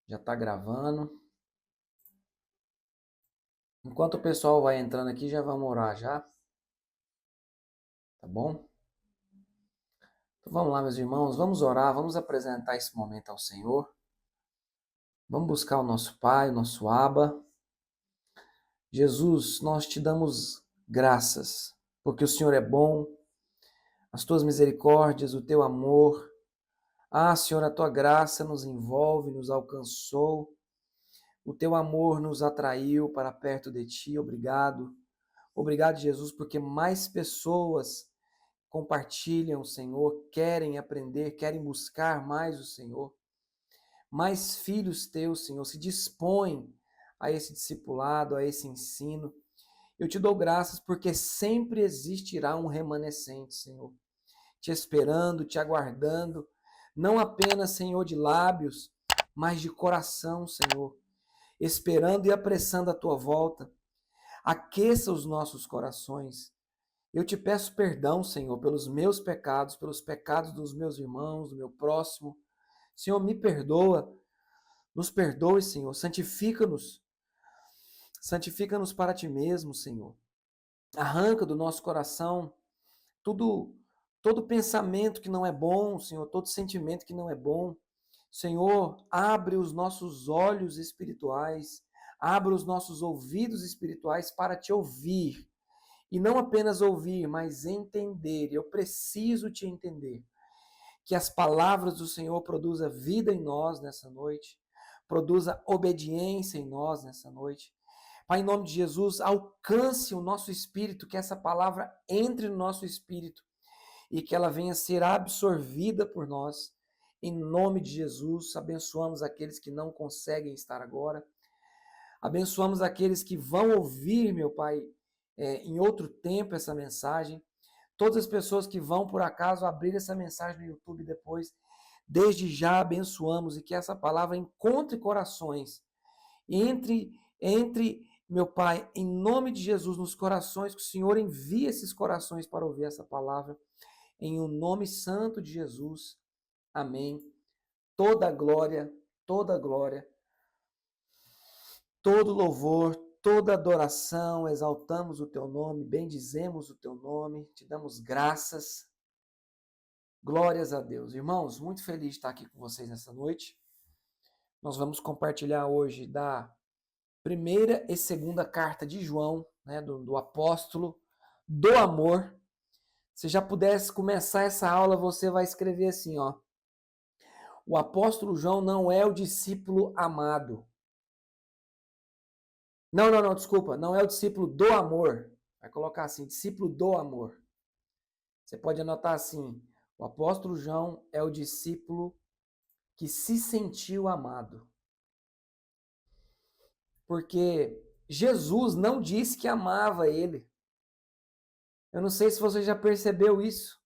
Já está gravando. Enquanto o pessoal vai entrando aqui, já vamos orar já, tá bom? Então vamos lá, meus irmãos, vamos orar, vamos apresentar esse momento ao Senhor. Vamos buscar o nosso Pai, o nosso Abba. Jesus, nós te damos graças, porque o Senhor é bom, as tuas misericórdias, o teu amor. Ah, Senhor, a tua graça nos envolve, nos alcançou. O teu amor nos atraiu para perto de ti. Obrigado. Obrigado, Jesus, porque mais pessoas compartilham, Senhor, querem aprender, querem buscar mais o Senhor. Mais filhos teus, Senhor, se dispõem a esse discipulado, a esse ensino. Eu te dou graças porque sempre existirá um remanescente, Senhor, te esperando, te aguardando, não apenas, Senhor, de lábios, mas de coração, Senhor, esperando e apressando a tua volta. Aqueça os nossos corações. Eu te peço perdão, Senhor, pelos meus pecados, pelos pecados dos meus irmãos, do meu próximo. Senhor, me perdoa, nos perdoe, Senhor, santifica-nos. Santifica-nos para ti mesmo, Senhor. Arranca do nosso coração todo pensamento que não é bom, Senhor, todo sentimento que não é bom. Senhor, abre os nossos olhos espirituais, abre os nossos ouvidos espirituais para te ouvir. E não apenas ouvir, mas entender. Eu preciso te entender. Que as palavras do Senhor produza vida em nós nessa noite, produza obediência em nós nessa noite. Pai, em nome de Jesus, alcance o nosso espírito, que essa palavra entre no nosso espírito e que ela venha a ser absorvida por nós. Em nome de Jesus, abençoamos aqueles que não conseguem estar agora. Abençoamos aqueles que vão ouvir, meu Pai, em outro tempo essa mensagem. Todas as pessoas que vão, por acaso, abrir essa mensagem no YouTube depois, desde já abençoamos e que essa palavra encontre corações. Entre, meu Pai, em nome de Jesus, nos corações, que o Senhor envie esses corações para ouvir essa palavra. Em o nome santo de Jesus. Amém. Toda glória, todo louvor, toda adoração, exaltamos o teu nome, bendizemos o teu nome, te damos graças. Glórias a Deus. Irmãos, muito feliz de estar aqui com vocês nessa noite. Nós vamos compartilhar hoje da primeira e segunda carta de João, né, do apóstolo do amor. Se já pudesse começar essa aula, você vai escrever assim, ó. O apóstolo João não é o discípulo amado. Não, desculpa. Não é o discípulo do amor. Vai colocar assim, discípulo do amor. Você pode anotar assim, o apóstolo João é o discípulo que se sentiu amado. Porque Jesus não disse que amava ele. Eu não sei se você já percebeu isso.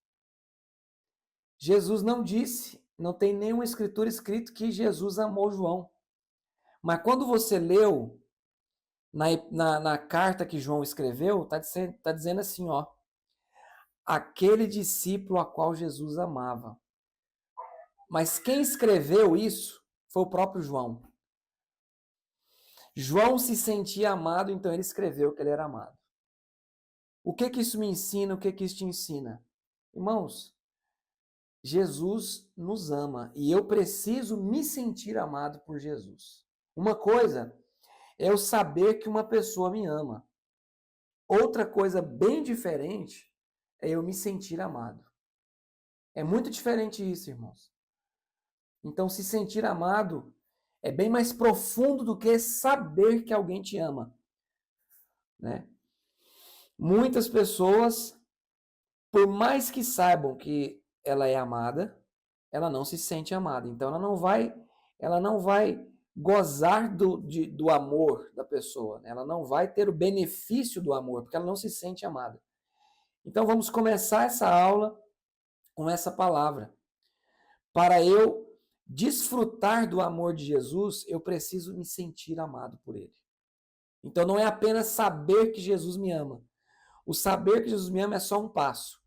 Jesus não disse, não tem nenhuma escritura escrito que Jesus amou João. Mas quando você leu na carta que João escreveu, tá dizendo assim, ó, aquele discípulo a qual Jesus amava. Mas quem escreveu isso foi o próprio João. João se sentia amado, então ele escreveu que ele era amado. O que isso me ensina? O que isso te ensina? Irmãos, Jesus nos ama e eu preciso me sentir amado por Jesus. Uma coisa é eu saber que uma pessoa me ama. Outra coisa bem diferente é eu me sentir amado. É muito diferente isso, irmãos. Então, se sentir amado é bem mais profundo do que saber que alguém te ama, né? Muitas pessoas, por mais que saibam que ela é amada, ela não se sente amada. Então, ela não vai gozar do amor da pessoa, né? Ela não vai ter o benefício do amor, porque ela não se sente amada. Então, vamos começar essa aula com essa palavra. Para eu desfrutar do amor de Jesus, eu preciso me sentir amado por ele. Então não é apenas saber que Jesus me ama. O saber que Jesus me ama é só um passo.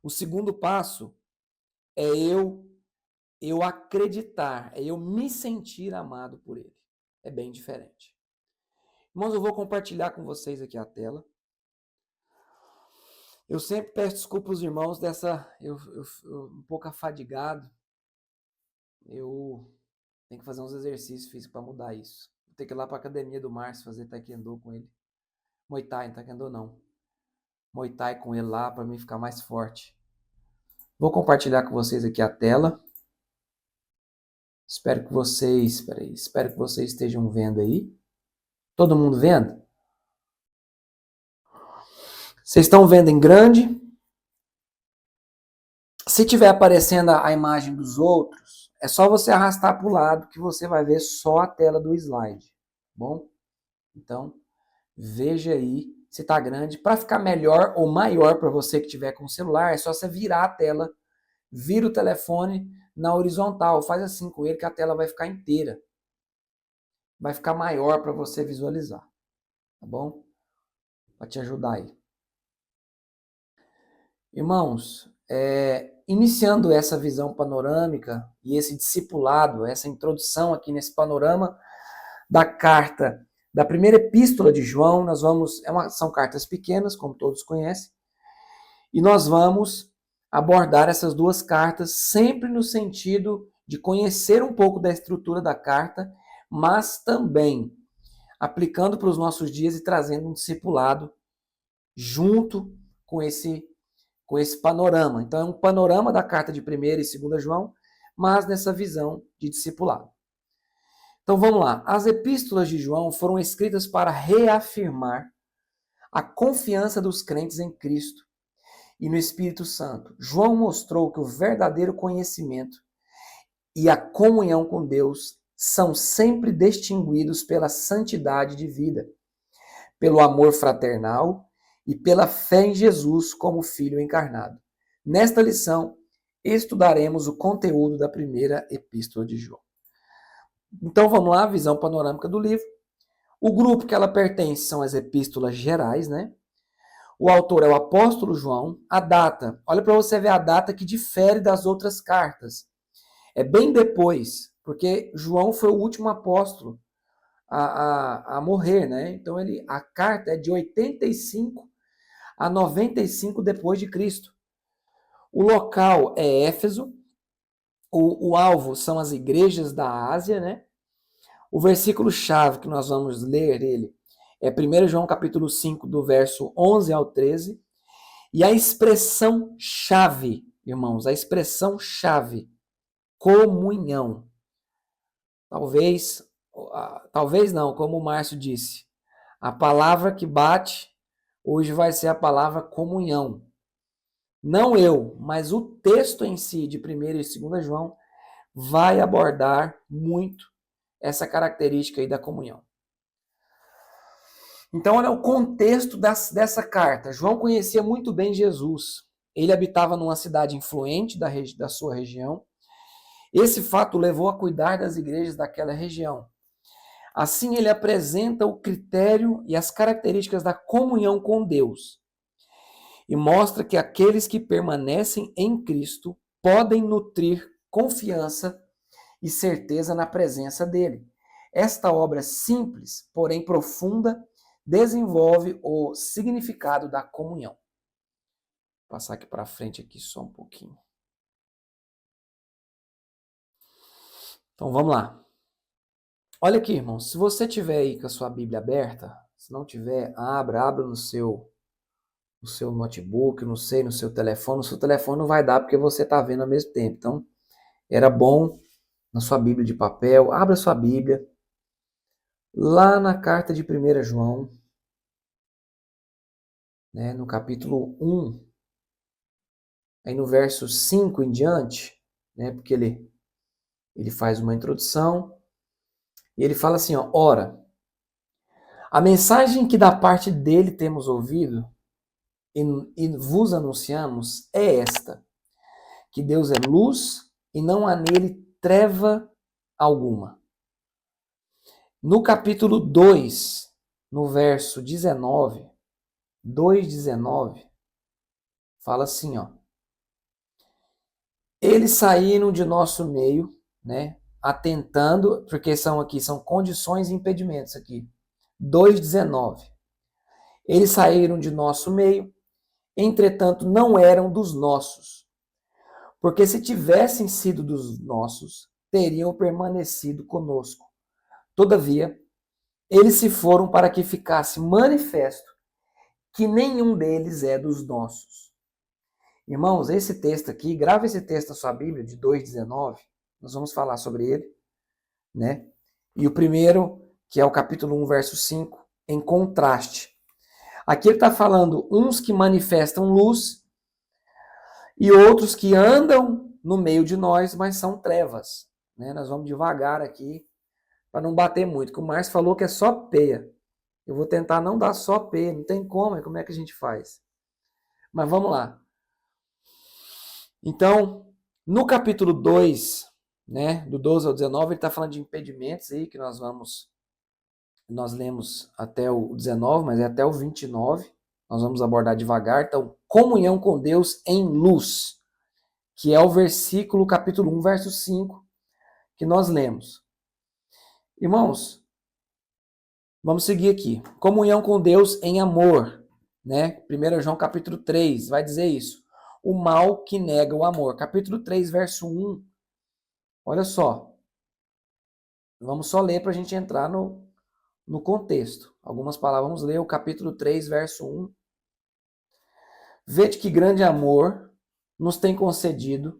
O segundo passo é eu eu acreditar, é eu me sentir amado por ele. É bem diferente. Irmãos, eu vou compartilhar com vocês aqui a tela. Eu sempre peço desculpa aos irmãos eu um pouco afadigado. Eu tenho que fazer uns exercícios físicos para mudar isso. Vou ter que ir lá para a academia do Márcio fazer taekwondo com ele. Muay Thai, taekwondo não. Muay Thai com ele lá para mim ficar mais forte. Vou compartilhar com vocês aqui a tela. Espero que vocês estejam vendo aí. Todo mundo vendo? Vocês estão vendo em grande? Se tiver aparecendo a imagem dos outros, é só você arrastar para o lado que você vai ver só a tela do slide. Bom? Então, veja aí se está grande. Para ficar melhor ou maior para você que tiver com o celular, é só você virar a tela, vira o telefone na horizontal. Faz assim com ele que a tela vai ficar inteira. Vai ficar maior para você visualizar. Tá bom? Para te ajudar aí. Irmãos, iniciando essa visão panorâmica e esse discipulado, essa introdução aqui nesse panorama da carta, da primeira epístola de João, são cartas pequenas, como todos conhecem, e nós vamos abordar essas duas cartas sempre no sentido de conhecer um pouco da estrutura da carta, mas também aplicando para os nossos dias e trazendo um discipulado junto com esse panorama. Então, é um panorama da carta de 1ª e 2ª João, mas nessa visão de discipulado. Então, vamos lá. As epístolas de João foram escritas para reafirmar a confiança dos crentes em Cristo e no Espírito Santo. João mostrou que o verdadeiro conhecimento e a comunhão com Deus são sempre distinguidos pela santidade de vida, pelo amor fraternal e pela fé em Jesus como Filho encarnado. Nesta lição, estudaremos o conteúdo da primeira epístola de João. Então vamos lá, visão panorâmica do livro. O grupo que ela pertence são as epístolas gerais, né? O autor é o apóstolo João. A data, olha para você ver a data que difere das outras cartas. É bem depois, porque João foi o último apóstolo a morrer, né? Então a carta é de 85 a 95 depois de Cristo. O local é Éfeso. O alvo são as igrejas da Ásia, né? O versículo-chave que nós vamos ler ele é 1 João capítulo 5, do verso 11 ao 13. E a expressão-chave, irmãos, a expressão-chave, comunhão. Talvez não, como o Márcio disse, a palavra que bate hoje vai ser a palavra comunhão. Não eu, mas o texto em si de 1ª e 2ª João vai abordar muito essa característica aí da comunhão. Então, olha o contexto dessa carta. João conhecia muito bem Jesus. Ele habitava numa cidade influente da sua região. Esse fato levou a cuidar das igrejas daquela região. Assim, ele apresenta o critério e as características da comunhão com Deus e mostra que aqueles que permanecem em Cristo podem nutrir confiança e certeza na presença dele. Esta obra simples, porém profunda, desenvolve o significado da comunhão. Vou passar aqui para frente aqui só um pouquinho. Então vamos lá. Olha aqui, irmão, se você tiver aí com a sua Bíblia aberta, se não tiver, abra no seu notebook, não sei, no seu telefone. No seu telefone não vai dar porque você está vendo ao mesmo tempo. Então, era bom na sua Bíblia de papel, abra sua Bíblia, lá na carta de 1 João, né, no capítulo 1, aí no verso 5 em diante, né, porque ele faz uma introdução, e ele fala assim, ó, ora, a mensagem que da parte dele temos ouvido e vos anunciamos é esta, que Deus é luz e não há nele treva alguma. No capítulo 2, no verso 19, 2:19, fala assim, ó. Eles saíram de nosso meio, né? Atentando, porque são condições e impedimentos aqui. 2,19. Eles saíram de nosso meio, entretanto não eram dos nossos. Porque se tivessem sido dos nossos, teriam permanecido conosco. Todavia, eles se foram para que ficasse manifesto que nenhum deles é dos nossos. Irmãos, esse texto aqui, grava esse texto na sua Bíblia, de 2,19, nós vamos falar sobre ele, né? E o primeiro, que é o capítulo 1, verso 5, em contraste. Aqui ele está falando uns que manifestam luz e outros que andam no meio de nós, mas são trevas. Né? Nós vamos devagar aqui, para não bater muito, que o Márcio falou que é só peia. Eu vou tentar não dar só peia, não tem como é que a gente faz? Mas vamos lá. Então, no capítulo 2, né, do 12 ao 19, ele está falando de impedimentos aí, que nós lemos até o 19, mas é até o 29, nós vamos abordar devagar. Então, comunhão com Deus em luz, que é o versículo, capítulo 1, verso 5, que nós lemos. Irmãos, vamos seguir aqui. Comunhão com Deus em amor, né? 1 João capítulo 3 vai dizer isso. O mal que nega o amor. Capítulo 3, verso 1. Olha só. Vamos só ler para a gente entrar no contexto. Algumas palavras. Vamos ler o capítulo 3, verso 1. Vede que grande amor nos tem concedido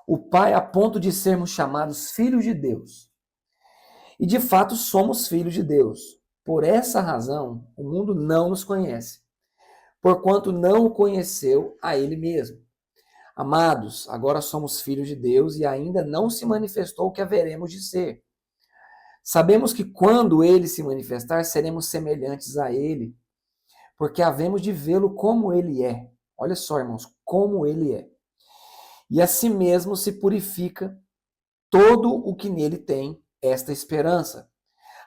o Pai a ponto de sermos chamados filhos de Deus. E de fato somos filhos de Deus. Por essa razão, o mundo não nos conhece, porquanto não o conheceu a ele mesmo. Amados, agora somos filhos de Deus e ainda não se manifestou o que haveremos de ser. Sabemos que quando ele se manifestar, seremos semelhantes a ele, porque havemos de vê-lo como ele é. Olha só, irmãos, como ele é. E a si mesmo se purifica todo o que nele tem esta esperança,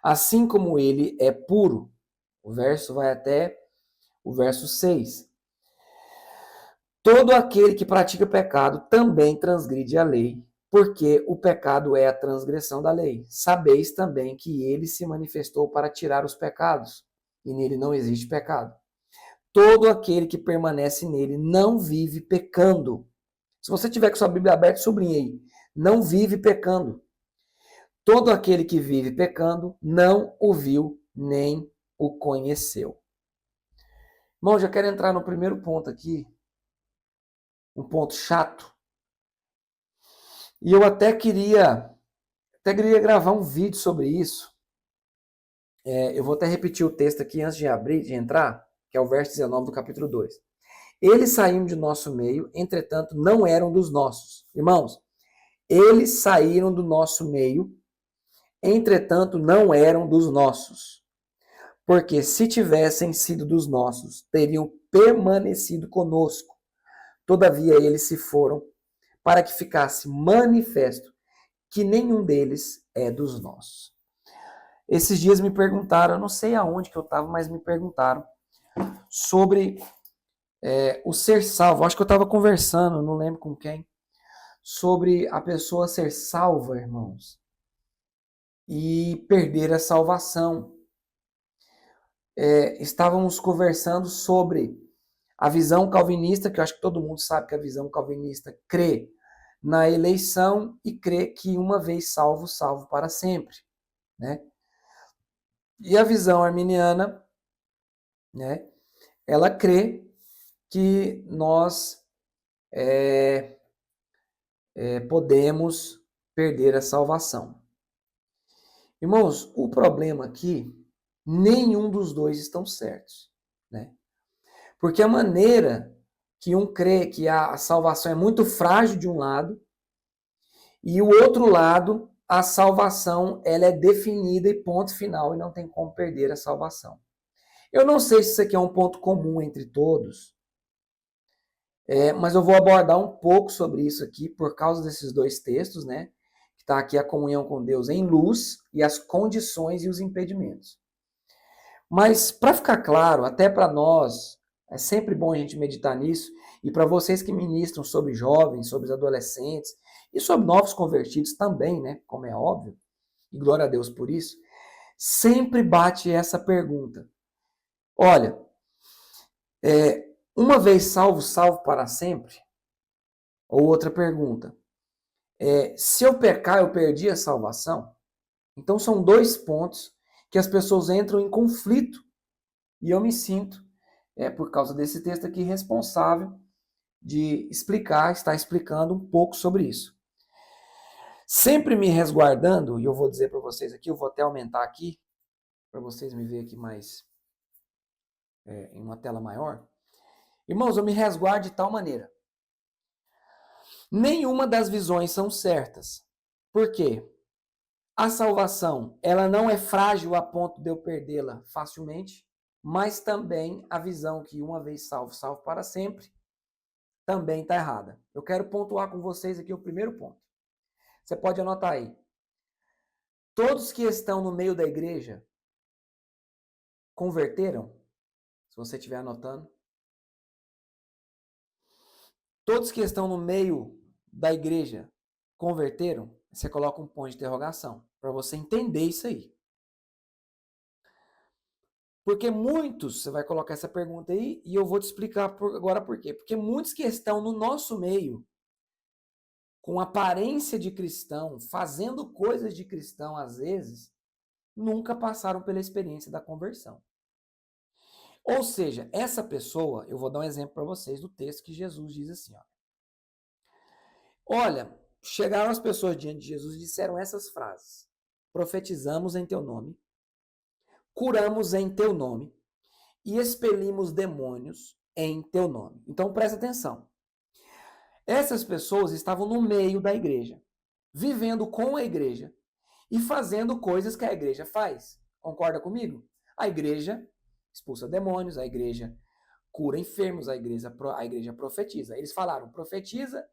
assim como ele é puro. O verso vai até o verso 6. Todo aquele que pratica pecado também transgride a lei, porque o pecado é a transgressão da lei. Sabeis também que ele se manifestou para tirar os pecados, e nele não existe pecado. Todo aquele que permanece nele não vive pecando. Se você tiver com sua Bíblia aberta, sublinhe aí. Não vive pecando. Todo aquele que vive pecando não o viu nem o conheceu. Irmão, já quero entrar no primeiro ponto aqui. Um ponto chato. E eu até queria gravar um vídeo sobre isso. Eu vou até repetir o texto aqui antes de entrar, que é o verso 19 do capítulo 2. Eles saíram de nosso meio, entretanto não eram dos nossos. Irmãos, eles saíram do nosso meio, entretanto não eram dos nossos. Porque se tivessem sido dos nossos, teriam permanecido conosco. Todavia eles se foram para que ficasse manifesto que nenhum deles é dos nossos. Esses dias me perguntaram, eu não sei aonde que eu estava, mas me perguntaram sobre o ser salvo. Acho que eu estava conversando, não lembro com quem, sobre a pessoa ser salva, irmãos, e perder a salvação. Estávamos conversando sobre a visão calvinista, que eu acho que todo mundo sabe que a visão calvinista crê na eleição e crê que uma vez salvo, salvo para sempre, né? E a visão arminiana, né, ela crê que nós podemos perder a salvação. Irmãos, o problema aqui, nenhum dos dois estão certos, né? Porque a maneira que um crê que a salvação é muito frágil de um lado, e o outro lado, a salvação ela é definida e ponto final, e não tem como perder a salvação. Eu não sei se isso aqui é um ponto comum entre todos, mas eu vou abordar um pouco sobre isso aqui por causa desses dois textos, né? Que está aqui a comunhão com Deus em luz e as condições e os impedimentos. Mas para ficar claro, até para nós, é sempre bom a gente meditar nisso, E para vocês que ministram sobre jovens, sobre os adolescentes e sobre novos convertidos também, né? Como é óbvio, e glória a Deus por isso, sempre bate essa pergunta. Olha, uma vez salvo, salvo para sempre? Ou outra pergunta, se eu pecar, eu perdi a salvação? Então são dois pontos que as pessoas entram em conflito. E eu me sinto, por causa desse texto aqui, responsável de estar explicando um pouco sobre isso. Sempre me resguardando, e eu vou dizer para vocês aqui, eu vou até aumentar aqui, para vocês me verem aqui mais, em uma tela maior. Irmãos, eu me resguardo de tal maneira. Nenhuma das visões são certas. Por quê? A salvação, ela não é frágil a ponto de eu perdê-la facilmente, mas também a visão que uma vez salvo, salvo para sempre, também está errada. Eu quero pontuar com vocês aqui o primeiro ponto. Você pode anotar aí. Todos que estão no meio da igreja converteram? Se você estiver anotando. Todos que estão no meio da igreja converteram? Você coloca um ponto de interrogação para você entender isso aí. Porque muitos, você vai colocar essa pergunta aí e eu vou te explicar agora por quê. Porque muitos que estão no nosso meio, com aparência de cristão, fazendo coisas de cristão às vezes, nunca passaram pela experiência da conversão. Ou seja, essa pessoa, eu vou dar um exemplo para vocês do texto que Jesus diz assim, ó. Olha, chegaram as pessoas diante de Jesus e disseram essas frases. Profetizamos em teu nome, curamos em teu nome e expelimos demônios em teu nome. Então presta atenção. Essas pessoas estavam no meio da igreja, vivendo com a igreja e fazendo coisas que a igreja faz. Concorda comigo? A igreja expulsa demônios, a igreja cura enfermos, a igreja profetiza. Eles falaram, profetiza,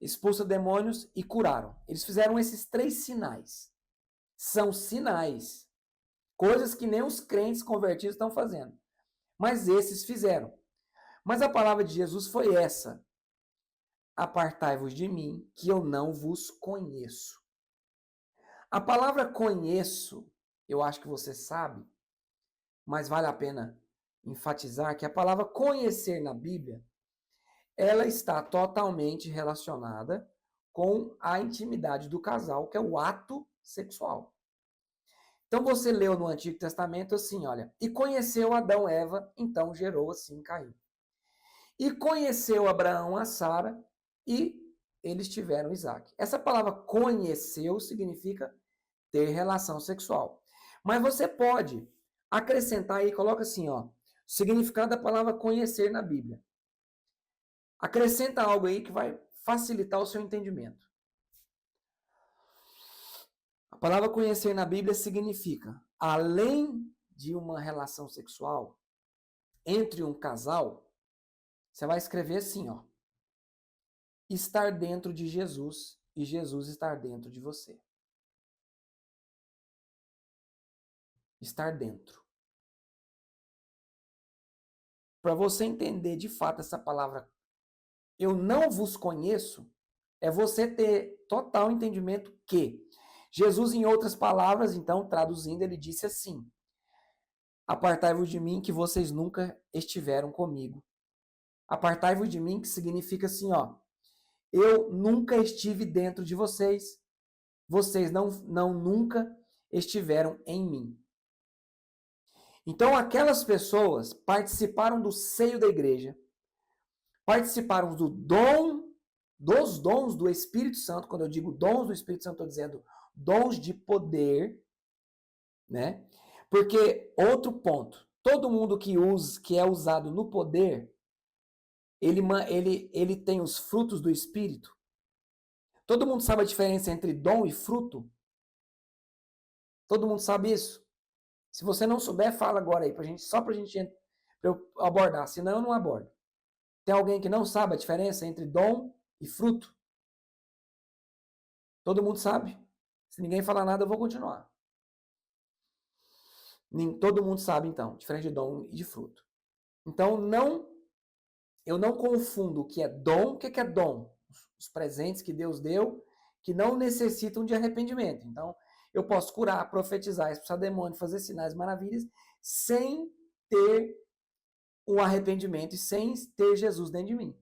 expulsa demônios e curaram. Eles fizeram esses 3 sinais. São sinais. Coisas que nem os crentes convertidos estão fazendo. Mas esses fizeram. Mas a palavra de Jesus foi essa. Apartai-vos de mim, que eu não vos conheço. A palavra conheço, eu acho que você sabe, mas vale a pena enfatizar que a palavra conhecer na Bíblia, ela está totalmente relacionada com a intimidade do casal, que é o ato sexual. Então você leu no Antigo Testamento assim, olha, e conheceu Adão e Eva, então gerou assim Caim. E conheceu Abraão a Sara, e eles tiveram Isaac. Essa palavra conheceu significa ter relação sexual. Mas você pode acrescentar aí, coloca assim, ó, significado da palavra conhecer na Bíblia. Acrescenta algo aí que vai facilitar o seu entendimento. A palavra conhecer na Bíblia significa, além de uma relação sexual entre um casal, você vai escrever assim, ó, estar dentro de Jesus e Jesus estar dentro de você. Estar dentro. Para você entender de fato essa palavra, eu não vos conheço, é você ter total entendimento que Jesus, em outras palavras, então, traduzindo, ele disse assim, apartai-vos de mim que vocês nunca estiveram comigo. Apartai-vos de mim que significa assim, ó, eu nunca estive dentro de vocês, vocês não nunca estiveram em mim. Então, aquelas pessoas participaram do seio da igreja, participaram dos dons do Espírito Santo. Quando eu digo dons do Espírito Santo, estou dizendo dons de poder, né? Porque, outro ponto, todo mundo que é usado no poder, ele tem os frutos do Espírito. Todo mundo sabe a diferença entre dom e fruto? Todo mundo sabe isso? Se você não souber, fala agora aí, só pra eu abordar, senão eu não abordo. Tem alguém que não sabe a diferença entre dom e fruto? Todo mundo sabe? Se ninguém falar nada, eu vou continuar. Todo mundo sabe, então, diferente de dom e de fruto. Então, não eu não confundo o que é dom. O que é dom? Os presentes que Deus deu, que não necessitam de arrependimento. Então, eu posso curar, profetizar, expulsar demônio, fazer sinais, maravilhas, sem ter um arrependimento e sem ter Jesus dentro de mim.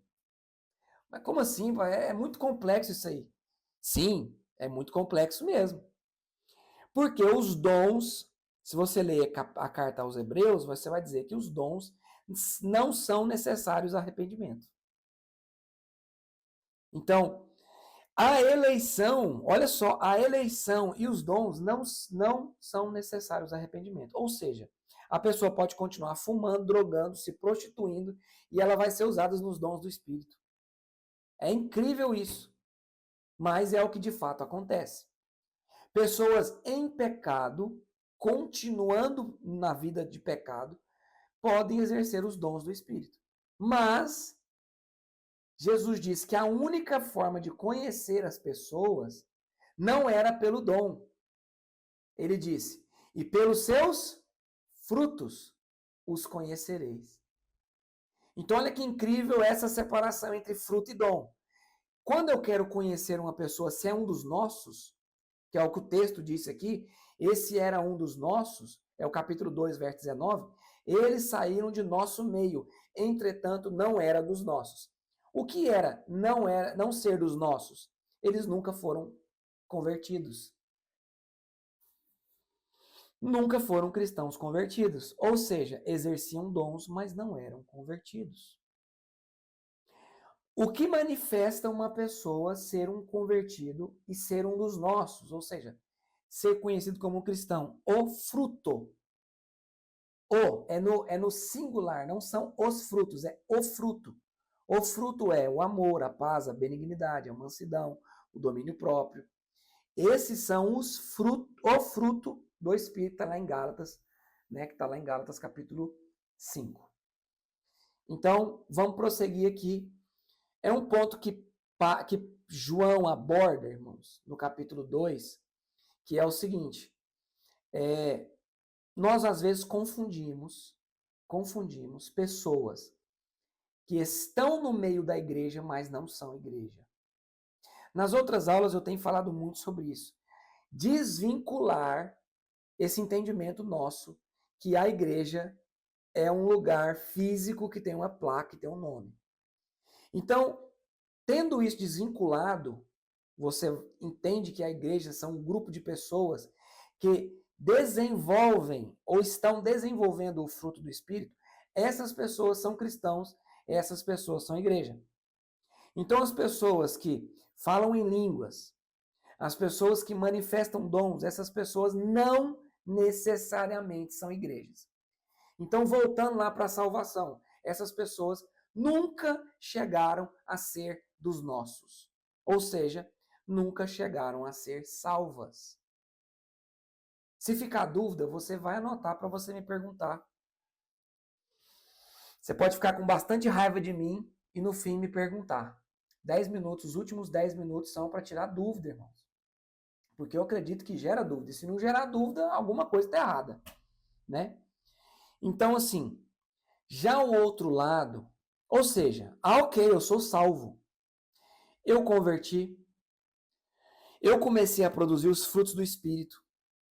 Mas como assim? É muito complexo isso aí. Sim, é muito complexo mesmo. Porque os dons, se você ler a carta aos Hebreus, você vai dizer que os dons não são necessários arrependimento. Então, a eleição, olha só, a eleição e os dons não são necessários arrependimento. Ou seja, a pessoa pode continuar fumando, drogando, se prostituindo e ela vai ser usada nos dons do Espírito. É incrível isso, mas é o que de fato acontece. Pessoas em pecado, continuando na vida de pecado, podem exercer os dons do Espírito. Mas Jesus disse que a única forma de conhecer as pessoas não era pelo dom. Ele disse: e pelos seus frutos os conhecereis. Então, olha que incrível essa separação entre fruto e dom. Quando eu quero conhecer uma pessoa, se é um dos nossos, que é o que o texto disse aqui, esse era um dos nossos, é o capítulo 2, verso 19, eles saíram de nosso meio, entretanto não era dos nossos. O que era não ser dos nossos? Eles nunca foram convertidos. Nunca foram cristãos convertidos, ou seja, exerciam dons, mas não eram convertidos. O que manifesta uma pessoa ser um convertido e ser um dos nossos, ou seja, ser conhecido como um cristão? O fruto. O é no singular, não são os frutos, é o fruto. O fruto é o amor, a paz, a benignidade, a mansidão, o domínio próprio. Esses são os frutos, o fruto do Espírito, está lá em Gálatas, né, que está lá em Gálatas capítulo 5. Então, vamos prosseguir aqui. É um ponto que João aborda, irmãos, no capítulo 2, que é o seguinte, nós às vezes confundimos pessoas que estão no meio da igreja, mas não são igreja. Nas outras aulas eu tenho falado muito sobre isso. Desvincular esse entendimento nosso que a igreja é um lugar físico que tem uma placa, que tem um nome. Então, tendo isso desvinculado, você entende que a igreja são um grupo de pessoas que desenvolvem ou estão desenvolvendo o fruto do Espírito. Essas pessoas são cristãos, essas pessoas são igreja. Então, as pessoas que falam em línguas, as pessoas que manifestam dons, essas pessoas não necessariamente são igrejas. Então, voltando lá para a salvação, essas pessoas nunca chegaram a ser dos nossos. Ou seja, nunca chegaram a ser salvas. Se ficar dúvida, você vai anotar para você me perguntar. Você pode ficar com bastante raiva de mim e no fim me perguntar. 10 minutos, os últimos 10 minutos são para tirar dúvida, irmãos. Porque eu acredito que gera dúvida. E se não gerar dúvida, alguma coisa está errada, né? Então, assim, já o outro lado, ou seja, ok, eu sou salvo. Eu converti. Eu comecei a produzir os frutos do Espírito.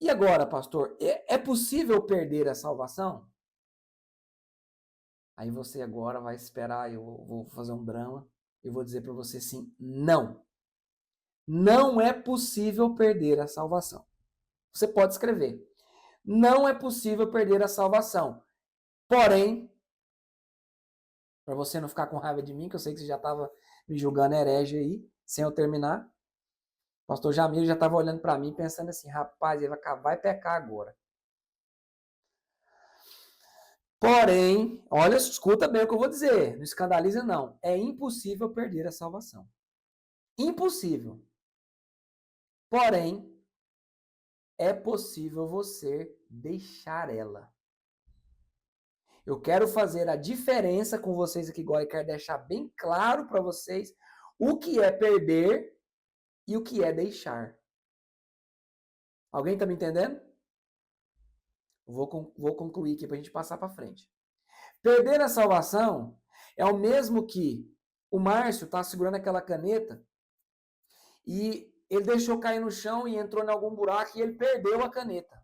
E agora, pastor, é possível perder a salvação? Aí você agora vai esperar, eu vou fazer um drama, eu vou dizer para você sim, não. Não é possível perder a salvação. Você pode escrever. Não é possível perder a salvação. Porém, para você não ficar com raiva de mim, que eu sei que você já estava me julgando herege aí, sem eu terminar, o pastor Jamil já estava olhando para mim pensando assim, rapaz, ele vai pecar agora. Porém, olha, escuta bem o que eu vou dizer, não escandaliza não, é impossível perder a salvação. Impossível. Porém, é possível você deixar ela. Eu quero fazer a diferença com vocês aqui agora e quero deixar bem claro para vocês o que é perder e o que é deixar. Alguém está me entendendo? Vou concluir aqui para a gente passar para frente. Perder a salvação É o mesmo que o Márcio está segurando aquela caneta e ele deixou cair no chão e entrou em algum buraco e ele perdeu a caneta.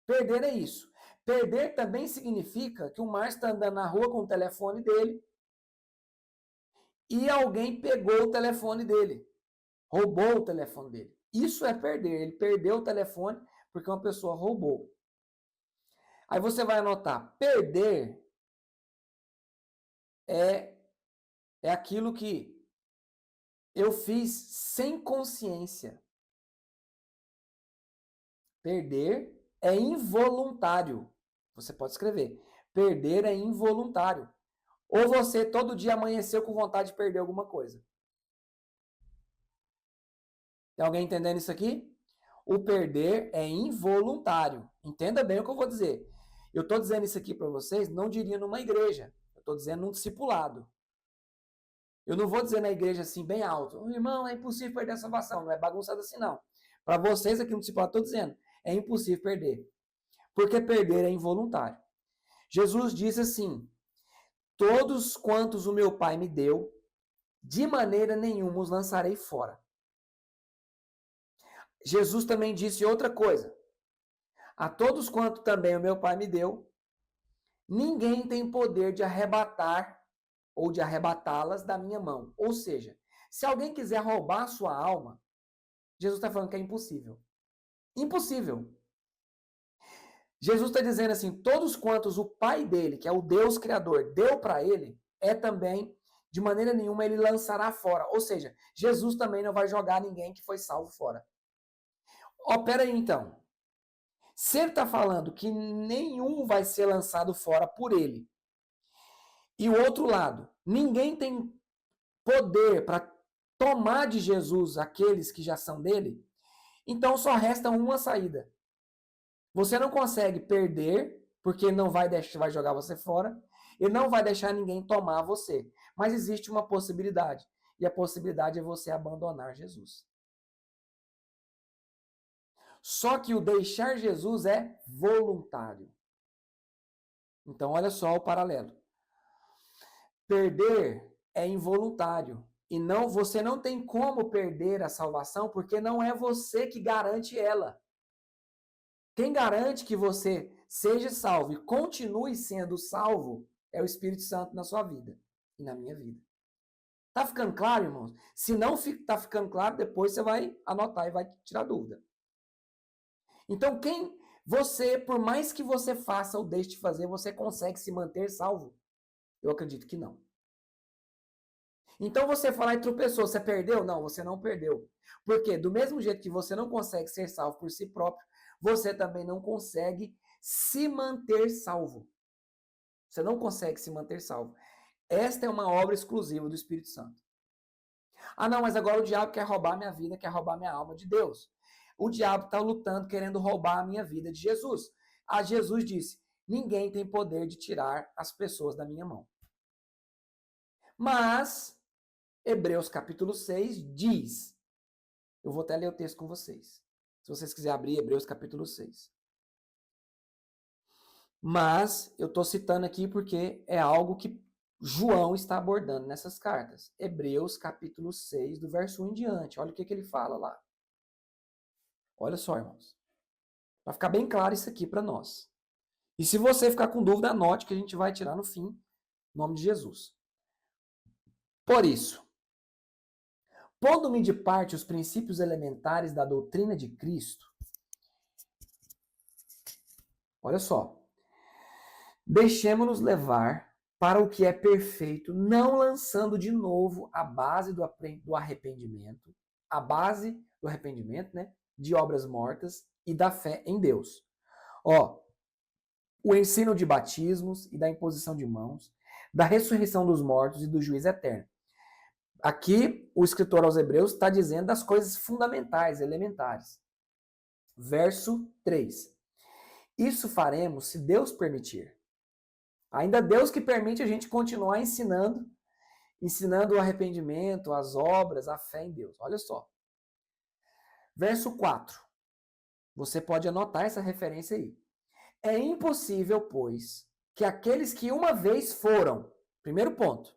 Perder é isso. Perder também significa que o Márcio está andando na rua com o telefone dele e alguém pegou o telefone dele, roubou o telefone dele. Isso é perder. Ele perdeu o telefone porque uma pessoa roubou. Aí você vai anotar, perder é aquilo que eu fiz sem consciência. Perder é involuntário. Você pode escrever. Perder é involuntário. Ou você todo dia amanheceu com vontade de perder alguma coisa. Tem alguém entendendo isso aqui? O perder é involuntário. Entenda bem o que eu vou dizer. Eu estou dizendo isso aqui para vocês, não diria numa igreja. Eu estou dizendo num discipulado. Eu não vou dizer na igreja assim, bem alto, irmão, é impossível perder a salvação. Não é bagunçado assim, não. Para vocês aqui no discipulado, estou dizendo, é impossível perder. Porque perder é involuntário. Jesus disse assim, todos quantos o meu Pai me deu, de maneira nenhuma os lançarei fora. Jesus também disse outra coisa. A todos quanto também o meu Pai me deu, ninguém tem poder de arrebatar ou de arrebatá-las da minha mão. Ou seja, se alguém quiser roubar a sua alma, Jesus está falando que é impossível. Impossível. Jesus está dizendo assim, todos quantos o Pai dele, que é o Deus Criador, deu para ele, é também, de maneira nenhuma, ele lançará fora. Ou seja, Jesus também não vai jogar ninguém que foi salvo fora. Pera aí então. Se ele está falando que nenhum vai ser lançado fora por ele, e o outro lado, ninguém tem poder para tomar de Jesus aqueles que já são dele, então só resta uma saída. Você não consegue perder, porque não vai jogar você fora, e não vai deixar ninguém tomar você. Mas existe uma possibilidade, e a possibilidade é você abandonar Jesus. Só que o deixar Jesus é voluntário. Então, olha só o paralelo. Perder é involuntário. E você não tem como perder a salvação, porque não é você que garante ela. Quem garante que você seja salvo e continue sendo salvo é o Espírito Santo na sua vida e na minha vida. Tá ficando claro, irmãos? Se não tá ficando claro, depois você vai anotar e vai tirar dúvida. Então, por mais que você faça ou deixe de fazer, você consegue se manter salvo? Eu acredito que não. Então você falar e tropeçou, você perdeu? Não, você não perdeu. Porque do mesmo jeito que você não consegue ser salvo por si próprio, você também não consegue se manter salvo. Você não consegue se manter salvo. Esta é uma obra exclusiva do Espírito Santo. Ah, não, mas agora o diabo quer roubar minha vida, quer roubar minha alma de Deus. O diabo está lutando, querendo roubar a minha vida de Jesus. Jesus disse, ninguém tem poder de tirar as pessoas da minha mão. Mas, Hebreus capítulo 6 diz, eu vou até ler o texto com vocês. Se vocês quiserem abrir Hebreus capítulo 6. Mas eu estou citando aqui porque é algo que João está abordando nessas cartas. Hebreus capítulo 6, do verso 1 em diante. Olha o que ele fala lá. Olha só, irmãos. Para ficar bem claro isso aqui para nós. E se você ficar com dúvida, anote que a gente vai tirar no fim, em nome de Jesus. Por isso, pondo-me de parte os princípios elementares da doutrina de Cristo, olha só, deixemos-nos levar para o que é perfeito, não lançando de novo a base do arrependimento, né, de obras mortas e da fé em Deus. O ensino de batismos e da imposição de mãos, da ressurreição dos mortos e do juízo eterno. Aqui, o escritor aos Hebreus está dizendo das coisas fundamentais, elementares. Verso 3. Isso faremos se Deus permitir. Ainda Deus que permite a gente continuar ensinando o arrependimento, as obras, a fé em Deus. Olha só. Verso 4. Você pode anotar essa referência aí. É impossível, pois, que aqueles que uma vez foram, Primeiro ponto.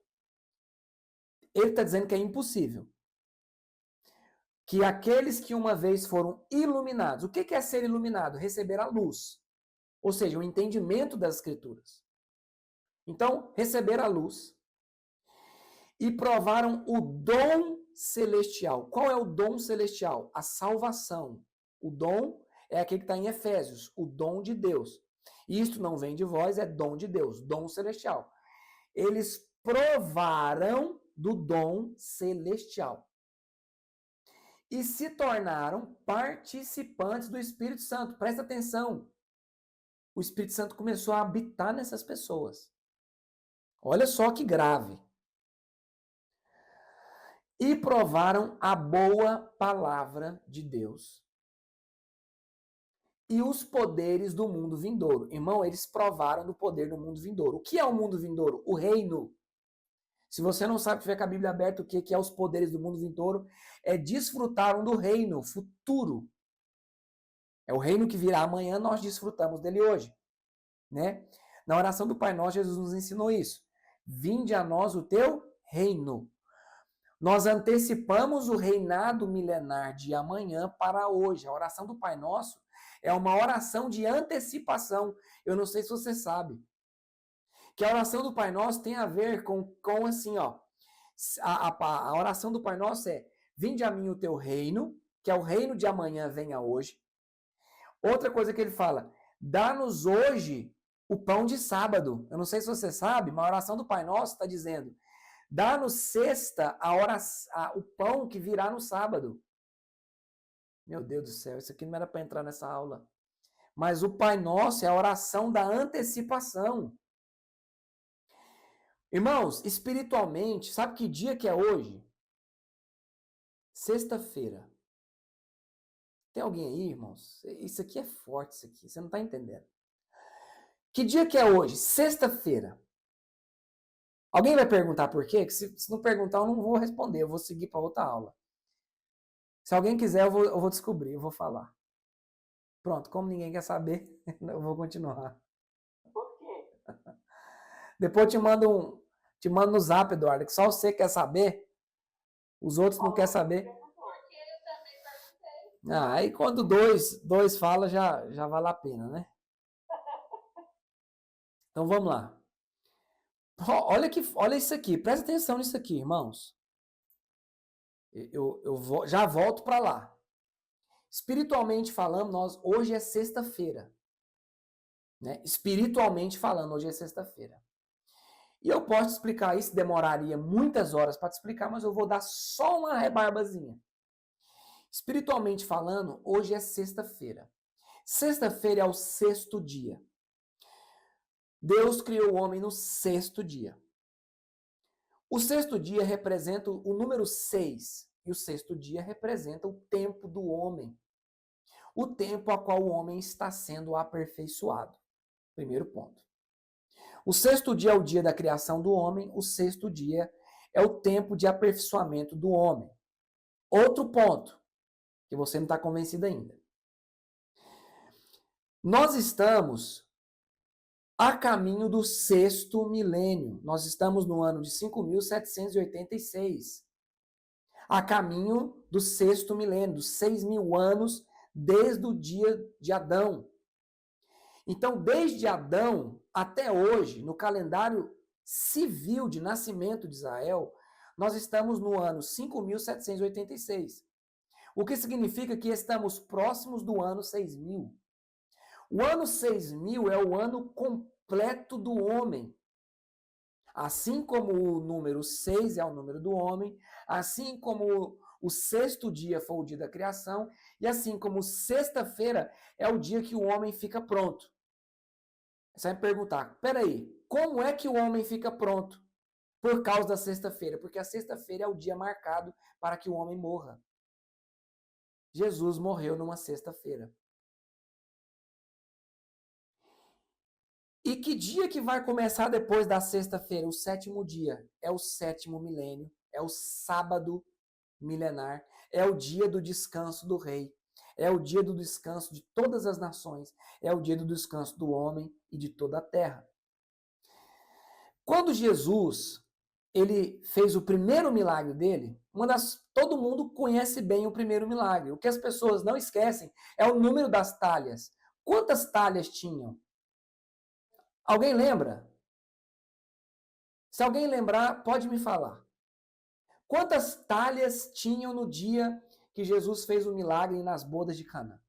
Ele está dizendo que é impossível. Que aqueles que uma vez foram iluminados. O que é ser iluminado? Receber a luz. Ou seja, o entendimento das Escrituras. Então, receber a luz e provaram o dom celestial. Qual é o dom celestial? A salvação. O dom é aquele que está em Efésios, o dom de Deus. Isto não vem de vós, é dom de Deus, dom celestial. Eles provaram do dom celestial e se tornaram participantes do Espírito Santo. Presta atenção. O Espírito Santo começou a habitar nessas pessoas. Olha só que grave. E provaram a boa palavra de Deus e os poderes do mundo vindouro. Irmão, eles provaram do poder do mundo vindouro. O que é o mundo vindouro? O reino. Se você não sabe, tiver com a Bíblia aberta, o que é os poderes do mundo vindouro, é desfrutaram do reino futuro. É o reino que virá amanhã, nós desfrutamos dele hoje. Né? Na oração do Pai Nosso, Jesus nos ensinou isso. Vinde a nós o teu reino. Nós antecipamos o reinado milenar de amanhã para hoje. A oração do Pai Nosso é uma oração de antecipação. Eu não sei se você sabe. Que a oração do Pai Nosso tem a ver com assim, ó. A oração do Pai Nosso é: vinde a mim o teu reino, que é o reino de amanhã, venha hoje. Outra coisa que ele fala: dá-nos hoje o pão de sábado. Eu não sei se você sabe, mas a oração do Pai Nosso está dizendo: dá-nos sexta o pão que virá no sábado. Meu Deus do céu, isso aqui não era para entrar nessa aula. Mas o Pai Nosso é a oração da antecipação. Irmãos, espiritualmente, sabe que dia que é hoje? Sexta-feira. Tem alguém aí, irmãos? Isso aqui é forte, isso aqui. Você não está entendendo. Que dia que é hoje? Sexta-feira. Alguém vai perguntar por quê? Que se não perguntar, eu não vou responder. Eu vou seguir para outra aula. Se alguém quiser, eu vou descobrir, eu vou falar. Pronto, como ninguém quer saber, eu vou continuar. Por quê? Depois te mando no zap, Eduardo, que só você quer saber, os outros não querem saber. Porque eu também perguntei. Aí quando dois falam, já vale a pena, né? Então vamos lá. Olha isso aqui, presta atenção nisso aqui, irmãos. Já volto para lá. Espiritualmente falando, hoje é sexta-feira. Né? Espiritualmente falando, hoje é sexta-feira. E eu posso explicar isso, demoraria muitas horas para te explicar, mas eu vou dar só uma rebarbazinha. Espiritualmente falando, hoje é sexta-feira. Sexta-feira é o sexto dia. Deus criou o homem no sexto dia. O sexto dia representa o número 6. E o sexto dia representa o tempo do homem. O tempo a qual o homem está sendo aperfeiçoado. Primeiro ponto. O sexto dia é o dia da criação do homem. O sexto dia é o tempo de aperfeiçoamento do homem. Outro ponto, que você não está convencido ainda. Nós estamos a caminho do sexto milênio. Nós estamos no ano de 5.786. A caminho do sexto milênio, dos 6.000 anos desde o dia de Adão. Então, desde Adão até hoje, no calendário civil de nascimento de Israel, nós estamos no ano 5.786. O que significa que estamos próximos do ano 6.000. O ano 6.000 é o ano completo do homem. Assim como o número 6 é o número do homem, assim como o sexto dia foi o dia da criação, e assim como sexta-feira é o dia que o homem fica pronto. Você vai me perguntar, peraí, como é que o homem fica pronto? Por causa da sexta-feira. Porque a sexta-feira é o dia marcado para que o homem morra. Jesus morreu numa sexta-feira. E que dia que vai começar depois da sexta-feira? O sétimo dia. É o sétimo milênio. É o sábado milenar. É o dia do descanso do rei. É o dia do descanso de todas as nações. É o dia do descanso do homem e de toda a terra. Quando Jesus ele fez o primeiro milagre dele, todo mundo conhece bem o primeiro milagre. O que as pessoas não esquecem é o número das talhas. Quantas talhas tinham? Alguém lembra? Se alguém lembrar, pode me falar. Quantas talhas tinham no dia que Jesus fez o milagre nas bodas de Caná?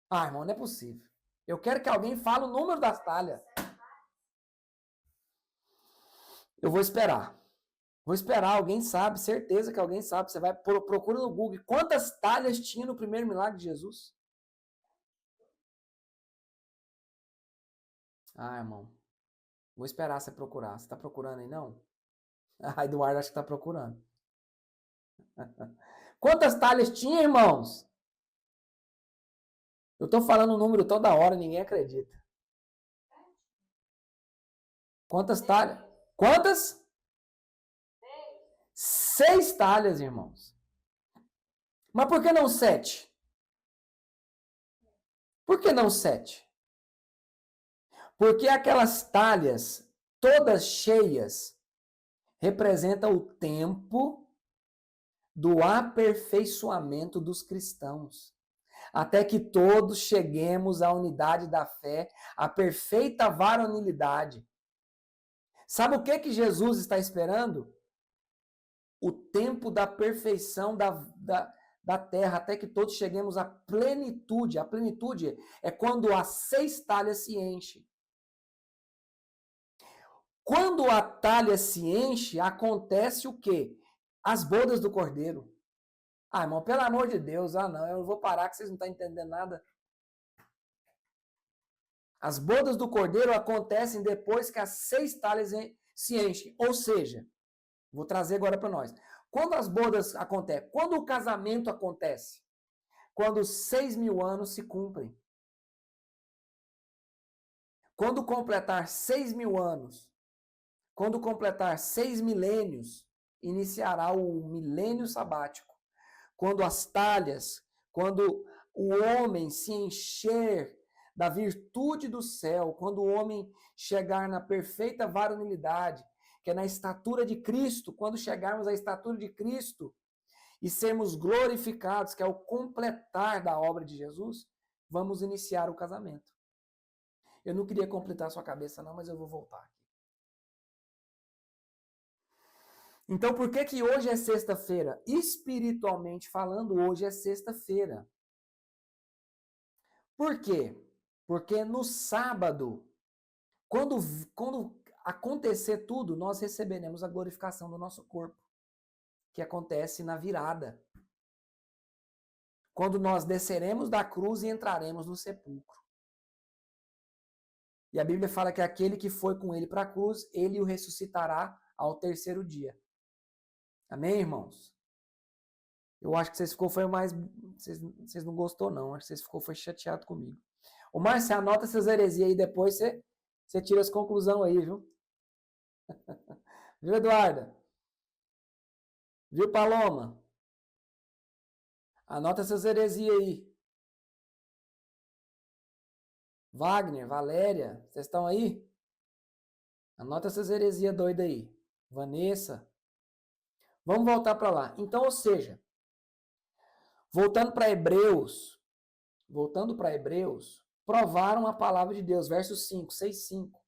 Ah, irmão, não é possível. Eu quero que alguém fale o número das talhas. Eu vou esperar. Vou esperar, alguém sabe, certeza que alguém sabe. Você vai, procura no Google. Quantas talhas tinha no primeiro milagre de Jesus? Ah, irmão. Vou esperar você procurar. Você está procurando aí, não? Ah, Eduardo acho que está procurando. Quantas talhas tinha, irmãos? Eu estou falando o número toda hora, ninguém acredita. Quantas talhas? Quantas? 6 talhas, irmãos. Mas por que não 7? Por que não 7? Porque aquelas talhas, todas cheias, representam o tempo do aperfeiçoamento dos cristãos. Até que todos cheguemos à unidade da fé, à perfeita varonilidade. Sabe o que Jesus está esperando? O tempo da perfeição da terra, até que todos cheguemos à plenitude. A plenitude é quando as 6 talhas se enchem. Quando a talha se enche, acontece o quê? As bodas do cordeiro. Ah, irmão, pelo amor de Deus, não, eu vou parar que vocês não estão entendendo nada. As bodas do cordeiro acontecem depois que as 6 talhas se enchem. Ou seja, vou trazer agora para nós. Quando as bodas acontecem, quando o casamento acontece, quando 6.000 anos se cumprem. Quando completar 6.000 anos, quando completar 6 milênios, iniciará o milênio sabático. Quando as talhas, quando o homem se encher da virtude do céu, quando o homem chegar na perfeita varonilidade, que é na estatura de Cristo, quando chegarmos à estatura de Cristo e sermos glorificados, que é o completar da obra de Jesus, vamos iniciar o casamento. Eu não queria completar a sua cabeça não, mas eu vou voltar aqui. Então, por que hoje é sexta-feira? Espiritualmente falando, hoje é sexta-feira. Por quê? Porque no sábado, quando acontecer tudo, nós receberemos a glorificação do nosso corpo, que acontece na virada. Quando nós desceremos da cruz e entraremos no sepulcro. E a Bíblia fala que aquele que foi com ele para a cruz, ele o ressuscitará ao terceiro dia. Amém, irmãos? Eu acho que vocês vocês não gostou não, acho que vocês foi chateado comigo. Ô Márcio, você anota essas heresias aí, depois você tira as conclusões aí, viu? Viu, Eduarda? Viu, Paloma? Anota essas heresias aí. Wagner, Valéria, vocês estão aí? Anota essas heresias doidas aí. Vanessa. Vamos voltar para lá. Então, ou seja, voltando para Hebreus, provaram a palavra de Deus, verso 5, 6, 5.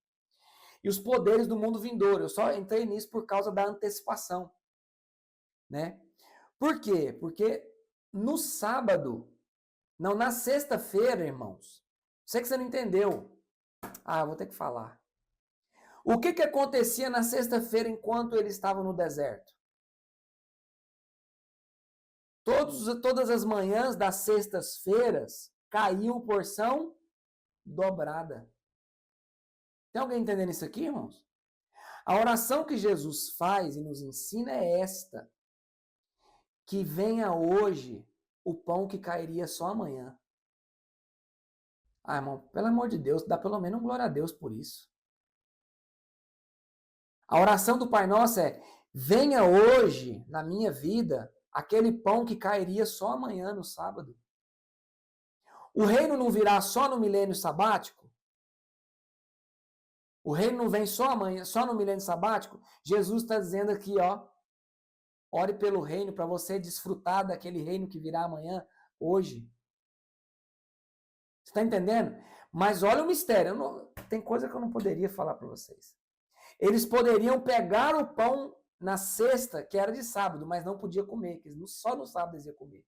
E os poderes do mundo vindouro. Eu só entrei nisso por causa da antecipação. Né? Por quê? Porque no sábado, não, na sexta-feira, irmãos, sei que você não entendeu. Ah, vou ter que falar. O que acontecia na sexta-feira enquanto eles estavam no deserto? Todas as manhãs das sextas-feiras caíam porção dobrada. Tem alguém entendendo isso aqui, irmãos? A oração que Jesus faz e nos ensina é esta: que venha hoje o pão que cairia só amanhã. Ah, irmão, pelo amor de Deus, dá pelo menos um glória a Deus por isso. A oração do Pai Nosso é: venha hoje na minha vida aquele pão que cairia só amanhã no sábado. O reino não virá só no milênio sabático? O reino não vem só amanhã, só no milênio sabático. Jesus está dizendo aqui, ó, ore pelo reino para você desfrutar daquele reino que virá amanhã, hoje. Você está entendendo? Mas olha o mistério. Tem coisa que eu não poderia falar para vocês. Eles poderiam pegar o pão na sexta, que era de sábado, mas não podia comer, que só no sábado eles iam comer.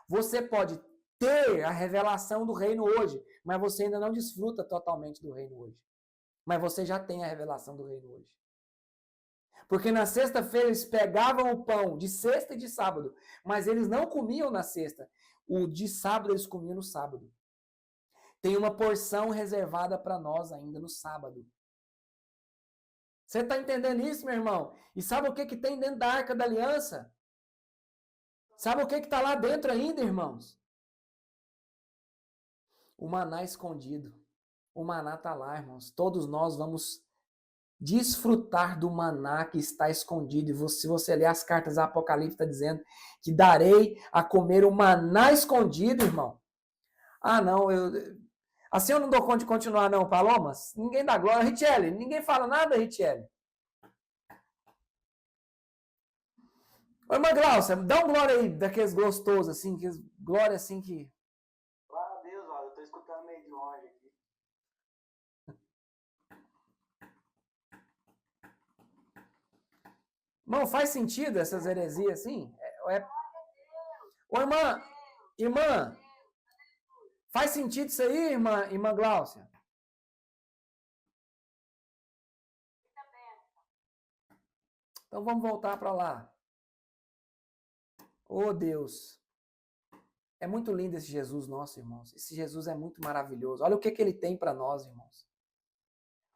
Você pode ter a revelação do reino hoje, mas você ainda não desfruta totalmente do reino hoje. Mas você já tem a revelação do reino hoje. Porque na sexta-feira eles pegavam o pão de sexta e de sábado, mas eles não comiam na sexta. O de sábado eles comiam no sábado. Tem uma porção reservada para nós ainda no sábado. Você está entendendo isso, meu irmão? E sabe o que tem dentro da Arca da Aliança? Sabe o que está lá dentro ainda, irmãos? O maná escondido. O maná está lá, irmãos. Todos nós vamos desfrutar do maná que está escondido. E se você ler as cartas do Apocalipse, está dizendo que darei a comer o maná escondido, irmão. Ah, não, assim eu não dou conta de continuar, não, Palomas. Ninguém dá glória. Richelle, ninguém fala nada, Richelle. Ô, irmã Glaucia, dá um glória aí, daqueles gostosos, assim, que glória assim que... Glória a Deus, olha, eu tô escutando meio de longe aqui. Irmão, faz sentido essas heresias assim? Ô, irmã, faz sentido isso aí, irmã Glaucia? Então vamos voltar para lá. Oh, Deus. É muito lindo esse Jesus nosso, irmãos. Esse Jesus é muito maravilhoso. Olha o que ele tem para nós, irmãos.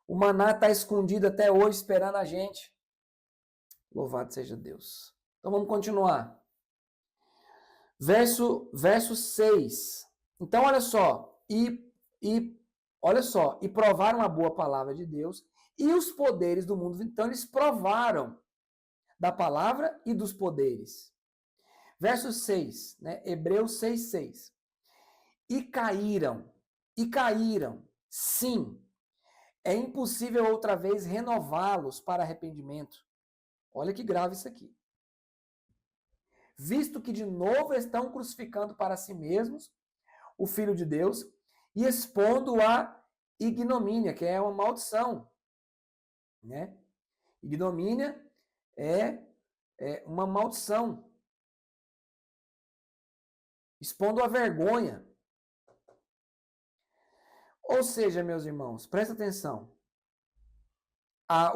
O maná está escondido até hoje, esperando a gente. Louvado seja Deus. Então vamos continuar. Verso 6. Então, olha só. Olha só. E provaram a boa palavra de Deus e os poderes do mundo. Então, eles provaram da palavra e dos poderes. Verso 6, né? Hebreus 6. E caíram. Sim, é impossível outra vez renová-los para arrependimento. Olha que grave isso aqui. Visto que de novo estão crucificando para si mesmos o Filho de Deus e expondo a ignomínia, que é uma maldição. Né? Ignomínia é uma maldição. Expondo a vergonha. Ou seja, meus irmãos, presta atenção.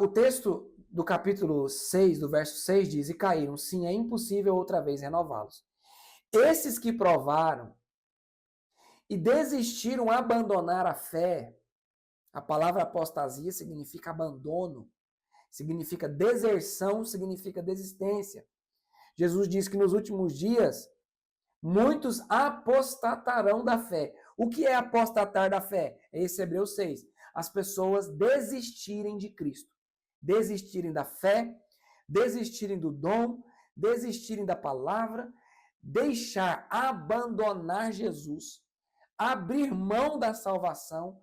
O texto do capítulo 6, do verso 6, diz: E caíram, sim, é impossível outra vez renová-los. Esses que provaram e desistiram, abandonar a fé, a palavra apostasia significa abandono, significa deserção, significa desistência. Jesus diz que nos últimos dias, muitos apostatarão da fé. O que é apostatar da fé? É esse Hebreus 6. As pessoas desistirem de Cristo. Desistirem da fé, desistirem do dom, desistirem da palavra, abandonar Jesus, abrir mão da salvação,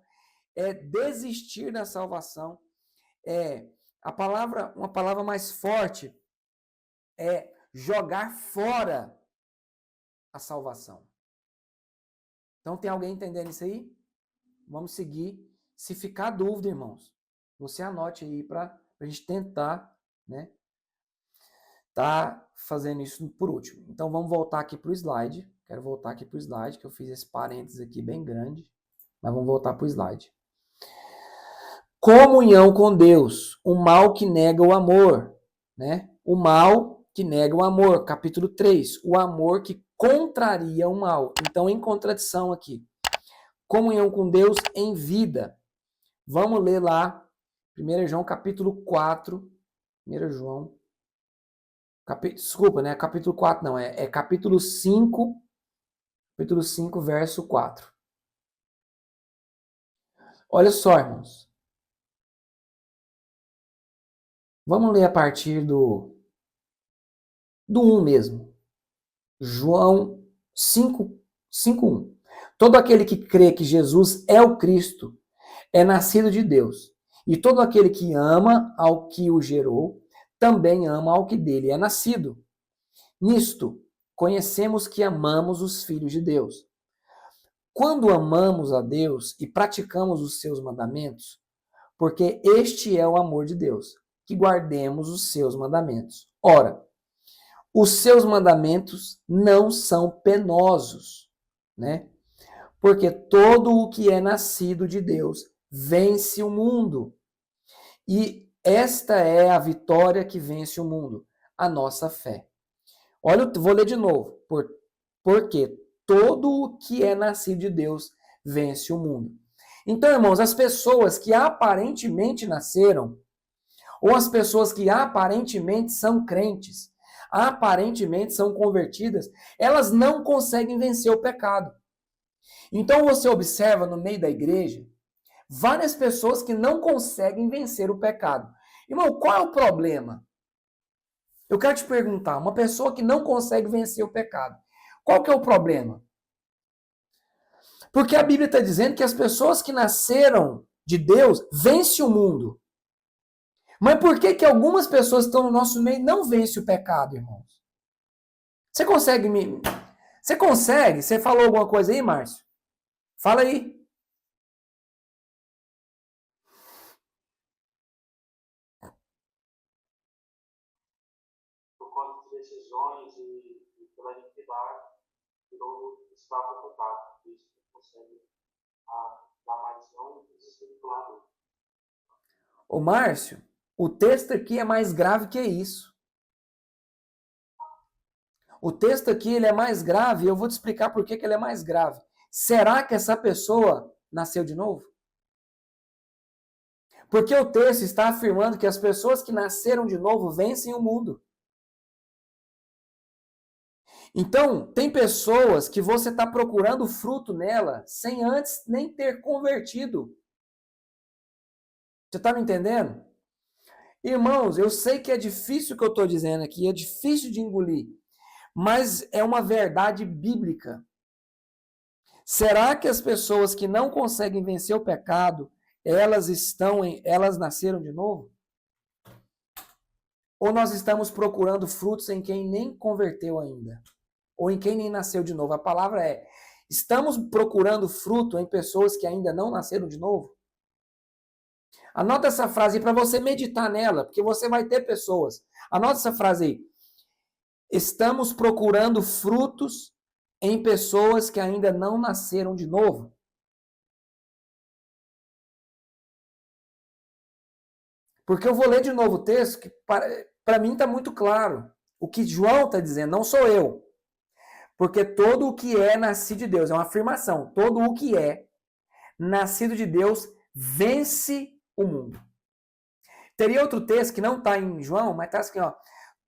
desistir da salvação. Uma palavra mais forte é jogar fora a salvação. Então, tem alguém entendendo isso aí? Vamos seguir. Se ficar dúvida, irmãos, você anote aí para a gente tentar, né, tá fazendo isso por último. Então, vamos voltar aqui para o slide. Quero voltar aqui para o slide, que eu fiz esse parênteses aqui bem grande. Mas vamos voltar para o slide. Comunhão com Deus, o mal que nega o amor, né? O mal que nega o amor, capítulo 3, o amor que contraria o mal. Então, em contradição aqui. Comunhão com Deus em vida. Vamos ler lá, 1 João capítulo 4, 1 João, desculpa, né? Capítulo 4 não, é capítulo 5, verso 4. Olha só, irmãos. Vamos ler a partir do 1 mesmo. João 5:1. Todo aquele que crê que Jesus é o Cristo é nascido de Deus. E todo aquele que ama ao que o gerou, também ama ao que dele é nascido. Nisto, conhecemos que amamos os filhos de Deus. Quando amamos a Deus e praticamos os seus mandamentos, porque este é o amor de Deus, que guardemos os seus mandamentos. Ora, os seus mandamentos não são penosos, né? Porque todo o que é nascido de Deus vence o mundo. E esta é a vitória que vence o mundo, a nossa fé. Olha, vou ler de novo. Porque todo o que é nascido de Deus vence o mundo. Então, irmãos, as pessoas que aparentemente nasceram, ou as pessoas que aparentemente são crentes, aparentemente são convertidas, elas não conseguem vencer o pecado. Então você observa no meio da igreja várias pessoas que não conseguem vencer o pecado. Irmão, qual é o problema? Eu quero te perguntar, uma pessoa que não consegue vencer o pecado, qual que é o problema? Porque a Bíblia está dizendo que as pessoas que nasceram de Deus vencem o mundo. Mas por que que algumas pessoas que estão no nosso meio não vencem o pecado, irmãos? Você consegue me... Você consegue? Você falou alguma coisa aí, Márcio? Fala aí. Por conta de decisões e pela iniquidade, estava ocupado. Por isso não consegue dar mais não desespeculado. Ô, Márcio, o texto aqui é mais grave que isso. O texto aqui ele é mais grave e eu vou te explicar por que ele é mais grave. Será que essa pessoa nasceu de novo? Porque o texto está afirmando que as pessoas que nasceram de novo vencem o mundo. Então, tem pessoas que você está procurando fruto nela sem antes nem ter convertido. Você está me entendendo? Irmãos, eu sei que é difícil o que eu estou dizendo aqui, é difícil de engolir, mas é uma verdade bíblica. Será que as pessoas que não conseguem vencer o pecado, elas nasceram de novo? Ou nós estamos procurando frutos em quem nem converteu ainda? Ou em quem nem nasceu de novo? A palavra é, estamos procurando fruto em pessoas que ainda não nasceram de novo? Anota essa frase para você meditar nela, porque você vai ter pessoas. Anota essa frase aí. Estamos procurando frutos em pessoas que ainda não nasceram de novo? Porque eu vou ler de novo o texto, que para mim está muito claro. O que João está dizendo, não sou eu. Porque todo o que é nascido de Deus, é uma afirmação, todo o que é nascido de Deus vence o mundo. Teria outro texto que não está em João, mas está assim, ó.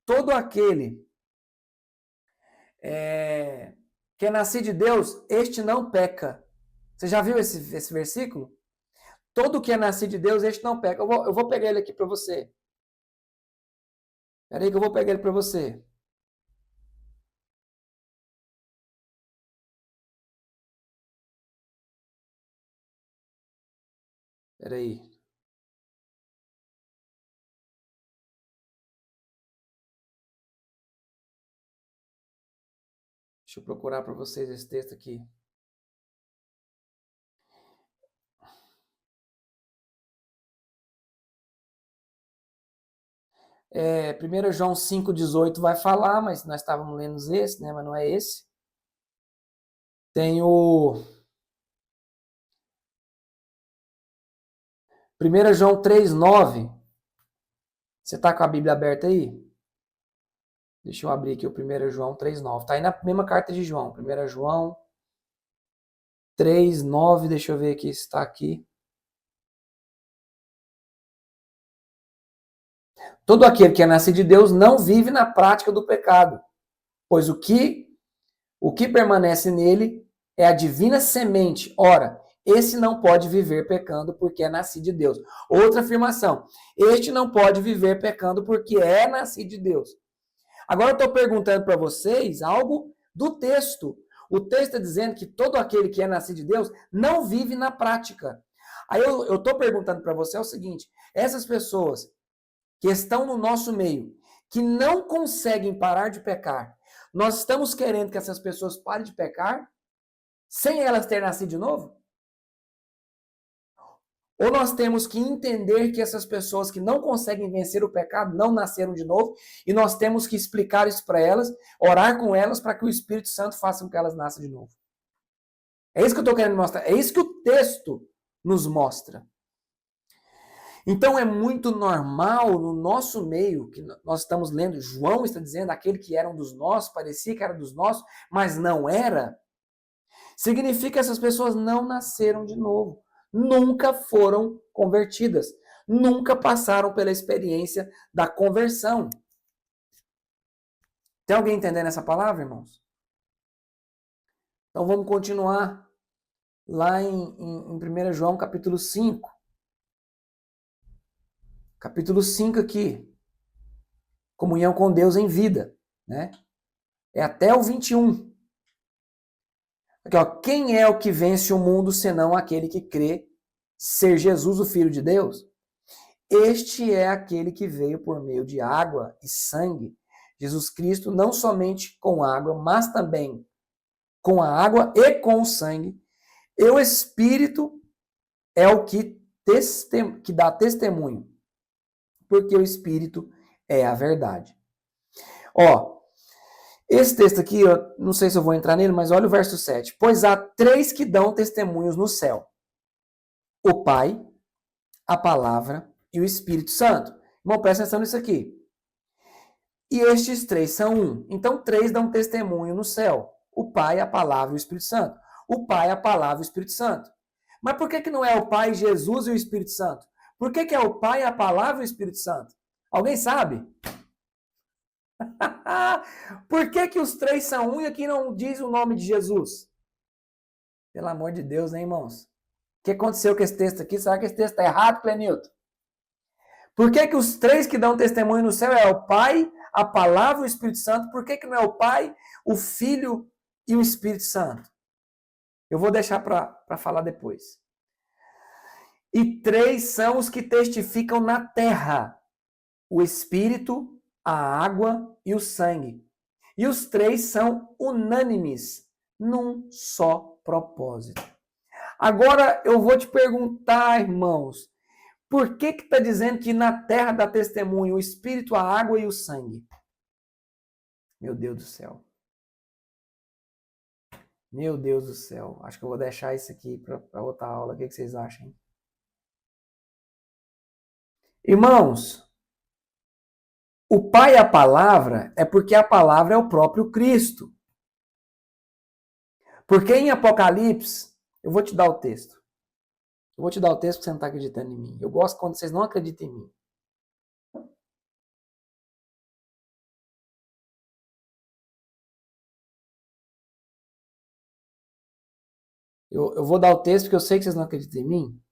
Todo aquele que é nascido de Deus, este não peca. Você já viu esse versículo? Todo que é nascido de Deus, este não peca. Eu vou pegar ele aqui para você. Espera aí que eu vou pegar ele para você. Espera aí. Deixa eu procurar para vocês esse texto aqui. É, 1 João 5,18 vai falar, mas nós estávamos lendo esse, né? Mas não é esse. Tem o 1 João 3,9. Você está com a Bíblia aberta aí? Deixa eu abrir aqui o 1 João 3,9. Está aí na mesma carta de João. 1 João 3,9. Deixa eu ver aqui se está aqui. Todo aquele que é nascido de Deus não vive na prática do pecado, pois o que permanece nele é a divina semente. Ora, esse não pode viver pecando porque é nascido de Deus. Outra afirmação, este não pode viver pecando porque é nascido de Deus. Agora eu estou perguntando para vocês algo do texto. O texto está dizendo que todo aquele que é nascido de Deus não vive na prática. Aí eu estou perguntando para você o seguinte, essas pessoas que estão no nosso meio, que não conseguem parar de pecar, nós estamos querendo que essas pessoas parem de pecar sem elas terem nascido de novo? Ou nós temos que entender que essas pessoas que não conseguem vencer o pecado não nasceram de novo e nós temos que explicar isso para elas, orar com elas para que o Espírito Santo faça com que elas nasçam de novo. É isso que eu estou querendo mostrar. É isso que o texto nos mostra. Então é muito normal no nosso meio, que nós estamos lendo, João está dizendo, aquele que era um dos nossos, parecia que era dos nossos, mas não era. Significa que essas pessoas não nasceram de novo. Nunca foram convertidas. Nunca passaram pela experiência da conversão. Tem alguém entendendo essa palavra, irmãos? Então vamos continuar lá em 1 João capítulo 5. Capítulo 5 aqui. Comunhão com Deus em vida, né? É até o 21. Aqui, ó, quem é o que vence o mundo senão aquele que crê ser Jesus o Filho de Deus? Este é aquele que veio por meio de água e sangue. Jesus Cristo, não somente com água, mas também com a água e com o sangue. E o Espírito é o que dá testemunho, porque o Espírito é a verdade. Ó, esse texto aqui, eu não sei se eu vou entrar nele, mas olha o verso 7. Pois há 3 que dão testemunhos no céu: o Pai, a Palavra e o Espírito Santo. Irmão, presta atenção nisso aqui. E estes 3 são um. Então, 3 dão testemunho no céu: o Pai, a Palavra e o Espírito Santo. O Pai, a Palavra e o Espírito Santo. Mas por que não é o Pai, Jesus e o Espírito Santo? Por que é o Pai, a Palavra e o Espírito Santo? Alguém sabe? Por que os 3 são um e aqui não diz o nome de Jesus? Pelo amor de Deus, hein, irmãos? O que aconteceu com esse texto aqui? Será que esse texto está errado, Clenilton? Por que os 3 que dão testemunho no céu é o Pai, a Palavra e o Espírito Santo? Por que não é o Pai, o Filho e o Espírito Santo? Eu vou deixar para falar depois. E 3 são os que testificam na terra: o Espírito, a água e o sangue. E os 3 são unânimes num só propósito. Agora eu vou te perguntar, irmãos, por que está dizendo que na terra dá testemunho o Espírito, a água e o sangue? Meu Deus do céu. Meu Deus do céu. Acho que eu vou deixar isso aqui para outra aula. O que vocês acham? Irmãos, o Pai e a Palavra é porque a Palavra é o próprio Cristo. Porque em Apocalipse, eu vou te dar o texto. Eu vou te dar o texto porque você não está acreditando em mim. Eu gosto quando vocês não acreditam em mim. Eu vou dar o texto porque eu sei que vocês não acreditam em mim.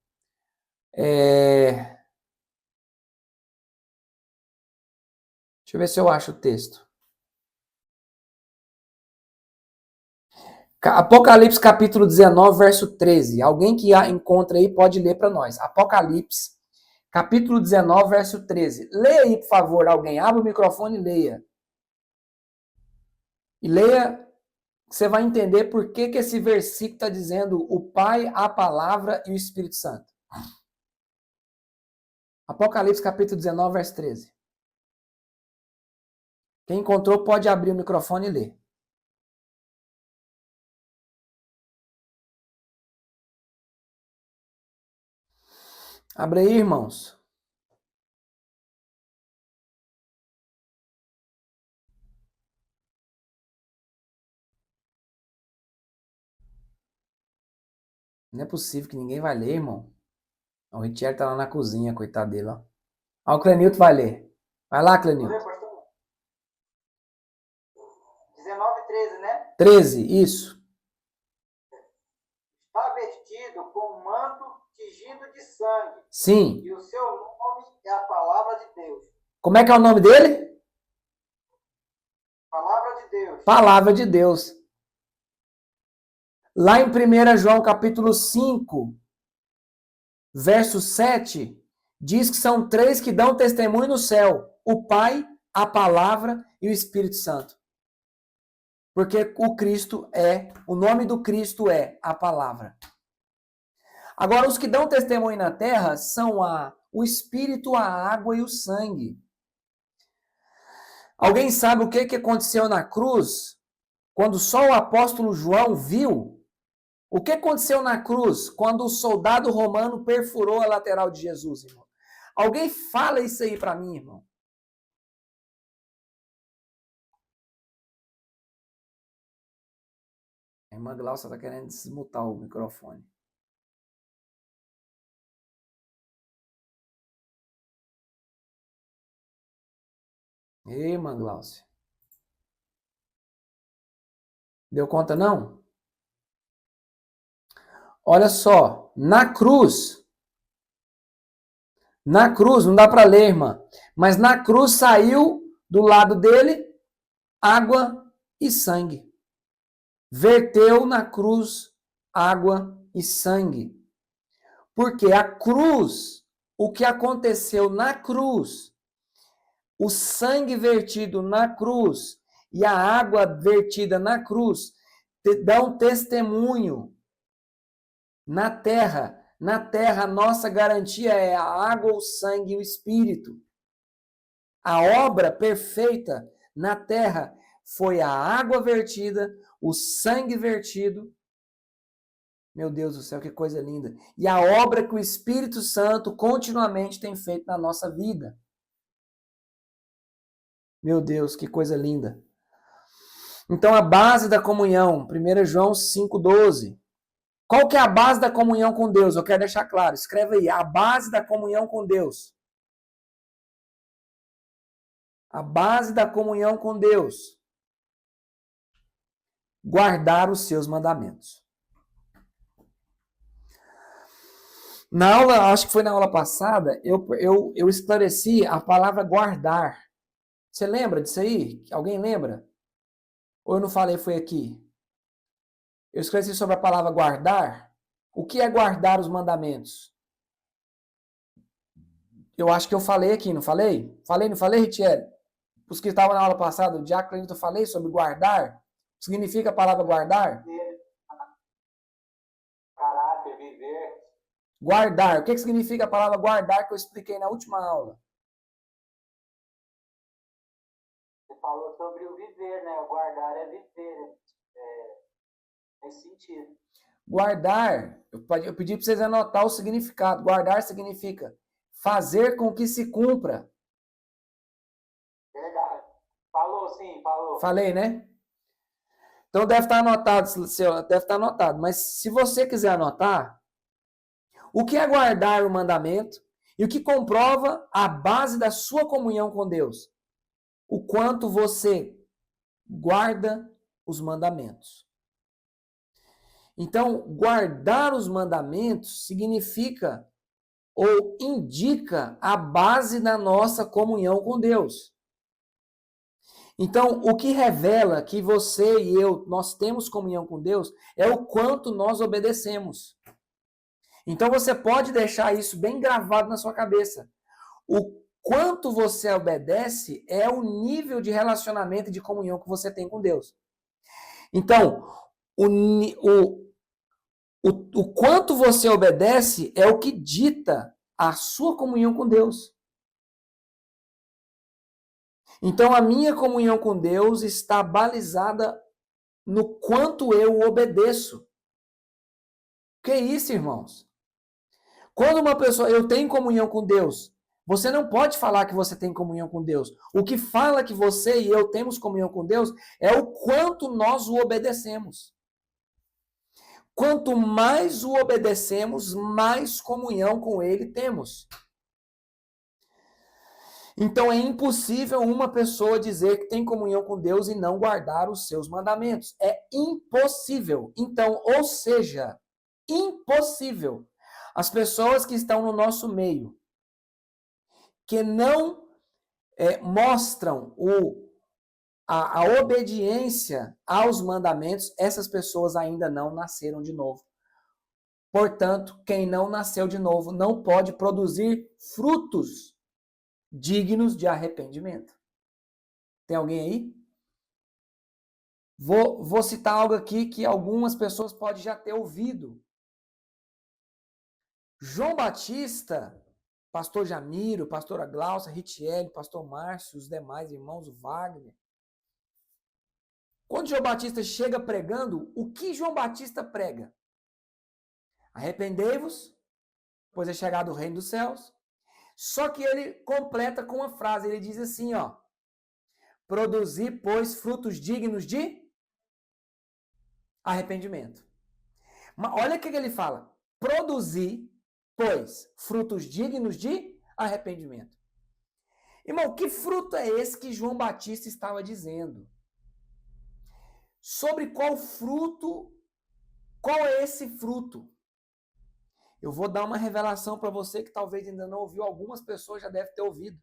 Deixa eu ver se eu acho o texto. Apocalipse capítulo 19, verso 13. Alguém que encontra aí pode ler para nós. Apocalipse capítulo 19, verso 13. Leia aí, por favor, alguém. Abra o microfone e leia. E leia, você vai entender por que esse versículo está dizendo o Pai, a Palavra e o Espírito Santo. Apocalipse capítulo 19, verso 13. Quem encontrou pode abrir o microfone e ler. Abre aí, irmãos. Não é possível que ninguém vai ler, irmão. O Richard tá lá na cozinha, coitado dele, ó. O Clenilton vai ler. Vai lá, Clenilton. 19, 13, né? 13, isso. Está vestido com um manto tingido de sangue. Sim. E o seu nome é a palavra de Deus. Como é que é o nome dele? Palavra de Deus. Palavra de Deus. Lá em 1 João capítulo 5, verso 7, diz que são 3 que dão testemunho no céu: o Pai, a Palavra e o Espírito Santo. Porque o nome do Cristo é a Palavra. Agora, os que dão testemunho na terra são o Espírito, a água e o sangue. Alguém sabe o que aconteceu na cruz? Quando só o apóstolo João viu? O que aconteceu na cruz quando o soldado romano perfurou a lateral de Jesus, irmão? Alguém fala isso aí para mim, irmão. A irmã Glaucia está querendo desmutar o microfone. Ei, irmã Glaucia. Deu conta não? Olha só, na cruz, não dá para ler, irmã, mas na cruz saiu do lado dele água e sangue. Verteu na cruz água e sangue. Porque a cruz, o que aconteceu na cruz, o sangue vertido na cruz e a água vertida na cruz dão testemunho na terra. Na terra, a nossa garantia é a água, o sangue e o Espírito. A obra perfeita na terra foi a água vertida, o sangue vertido. Meu Deus do céu, que coisa linda. E a obra que o Espírito Santo continuamente tem feito na nossa vida. Meu Deus, que coisa linda. Então, a base da comunhão, 1 João 5,12. Qual que é a base da comunhão com Deus? Eu quero deixar claro. Escreve aí, a base da comunhão com Deus. A base da comunhão com Deus. Guardar os seus mandamentos. Na aula, acho que foi na aula passada, eu esclareci a palavra guardar. Você lembra disso aí? Alguém lembra? Ou eu não falei, foi aqui? Eu esclareci sobre a palavra guardar. O que é guardar os mandamentos? Eu acho que eu falei aqui, não falei? Falei, não falei, Ritieri? Os que estavam na aula passada, o Diácono, eu falei sobre guardar. O que significa a palavra guardar? Caráter, viver. Guardar. O que significa a palavra guardar que eu expliquei na última aula? Você falou sobre o viver, né? O guardar é viver. Nesse sentido. Guardar, eu pedi para vocês anotar o significado. Guardar significa fazer com que se cumpra. Verdade. Falou, sim, falou. Falei, né? Então deve estar anotado, deve estar anotado. Mas se você quiser anotar, o que é guardar o mandamento e o que comprova a base da sua comunhão com Deus? O quanto você guarda os mandamentos. Então, guardar os mandamentos significa ou indica a base da nossa comunhão com Deus. Então, o que revela que você e eu, nós temos comunhão com Deus, é o quanto nós obedecemos. Então, você pode deixar isso bem gravado na sua cabeça. O quanto você obedece é o nível de relacionamento e de comunhão que você tem com Deus. Então, o quanto você obedece é o que dita a sua comunhão com Deus. Então, a minha comunhão com Deus está balizada no quanto eu obedeço. Que isso, irmãos? Quando uma pessoa, eu tenho comunhão com Deus, você não pode falar que você tem comunhão com Deus. O que fala que você e eu temos comunhão com Deus é o quanto nós o obedecemos. Quanto mais o obedecemos, mais comunhão com Ele temos. Então é impossível uma pessoa dizer que tem comunhão com Deus e não guardar os seus mandamentos. É impossível. Então, ou seja, impossível. As pessoas que estão no nosso meio, que não mostram a obediência aos mandamentos, essas pessoas ainda não nasceram de novo. Portanto, quem não nasceu de novo não pode produzir frutos dignos de arrependimento. Tem alguém aí? Vou citar algo aqui que algumas pessoas podem já ter ouvido. João Batista, pastor Jamiro, pastora Glaucia, Ritiele, pastor Márcio, os demais irmãos, o Wagner. Quando João Batista chega pregando, o que João Batista prega? Arrependei-vos, pois é chegado o reino dos céus. Só que ele completa com uma frase, ele diz assim, ó: produzir, pois, frutos dignos de arrependimento. Mas olha o que ele fala: produzir, pois, frutos dignos de arrependimento. Irmão, que fruto é esse que João Batista estava dizendo? Sobre qual fruto, qual é esse fruto? Eu vou dar uma revelação para você que talvez ainda não ouviu, algumas pessoas já devem ter ouvido.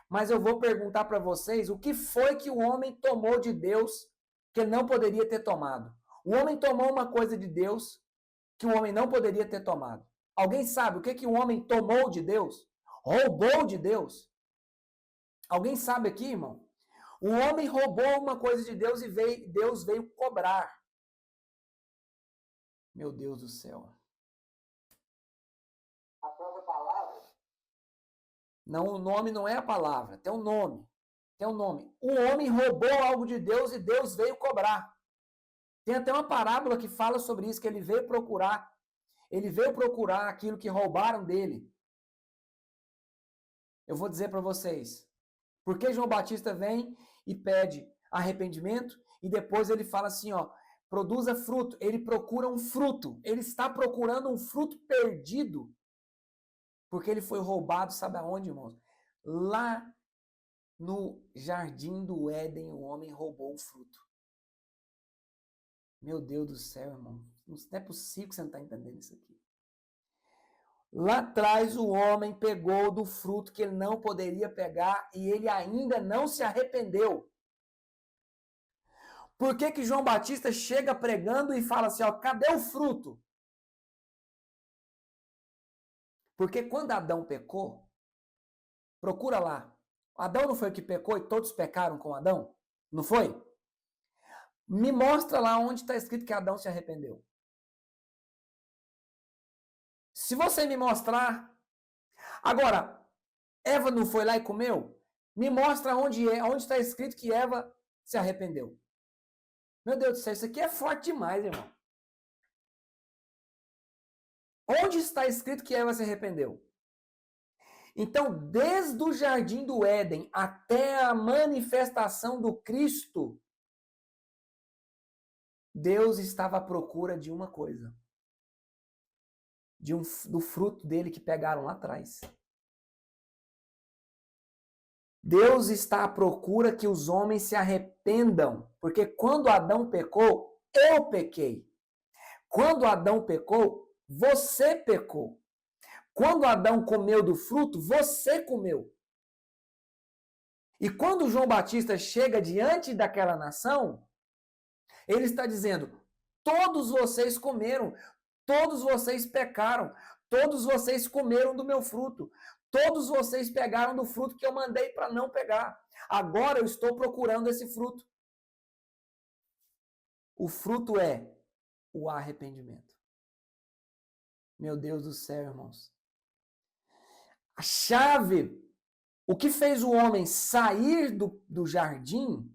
Mas eu vou perguntar para vocês o que foi que o homem tomou de Deus que ele não poderia ter tomado. O homem tomou uma coisa de Deus que o homem não poderia ter tomado. Alguém sabe o que o homem tomou de Deus? Roubou de Deus? Alguém sabe aqui, irmão? O homem roubou uma coisa de Deus e Deus veio cobrar. Meu Deus do céu. A própria palavra? Não, o nome não é a palavra, tem um nome. Tem um nome. O homem roubou algo de Deus e Deus veio cobrar. Tem até uma parábola que fala sobre isso, que ele veio procurar. Ele veio procurar aquilo que roubaram dele. Eu vou dizer para vocês. Por que João Batista vem e pede arrependimento e depois ele fala assim, ó, produza fruto. Ele procura um fruto. Ele está procurando um fruto perdido. Porque ele foi roubado, sabe aonde, irmãos? Lá no jardim do Éden, o homem roubou o fruto. Meu Deus do céu, irmão. Não é possível que você não está entendendo isso aqui. Lá atrás o homem pegou do fruto que ele não poderia pegar e ele ainda não se arrependeu. Por que João Batista chega pregando e fala assim, ó, cadê o fruto? Porque quando Adão pecou, procura lá. Adão não foi o que pecou e todos pecaram com Adão? Não foi? Me mostra lá onde está escrito que Adão se arrependeu. Se você me mostrar... Agora, Eva não foi lá e comeu? Me mostra onde está escrito que Eva se arrependeu. Meu Deus do céu, isso aqui é forte demais, irmão. Onde está escrito que Eva se arrependeu? Então, desde o jardim do Éden até a manifestação do Cristo, Deus estava à procura de uma coisa. Do fruto dele que pegaram lá atrás. Deus está à procura que os homens se arrependam. Porque quando Adão pecou, eu pequei. Quando Adão pecou, você pecou. Quando Adão comeu do fruto, você comeu. E quando João Batista chega diante daquela nação, ele está dizendo, todos vocês comeram, todos vocês pecaram, todos vocês comeram do meu fruto, todos vocês pegaram do fruto que eu mandei para não pegar. Agora eu estou procurando esse fruto. O fruto é o arrependimento. Meu Deus do céu, irmãos. A chave, o que fez o homem sair do jardim,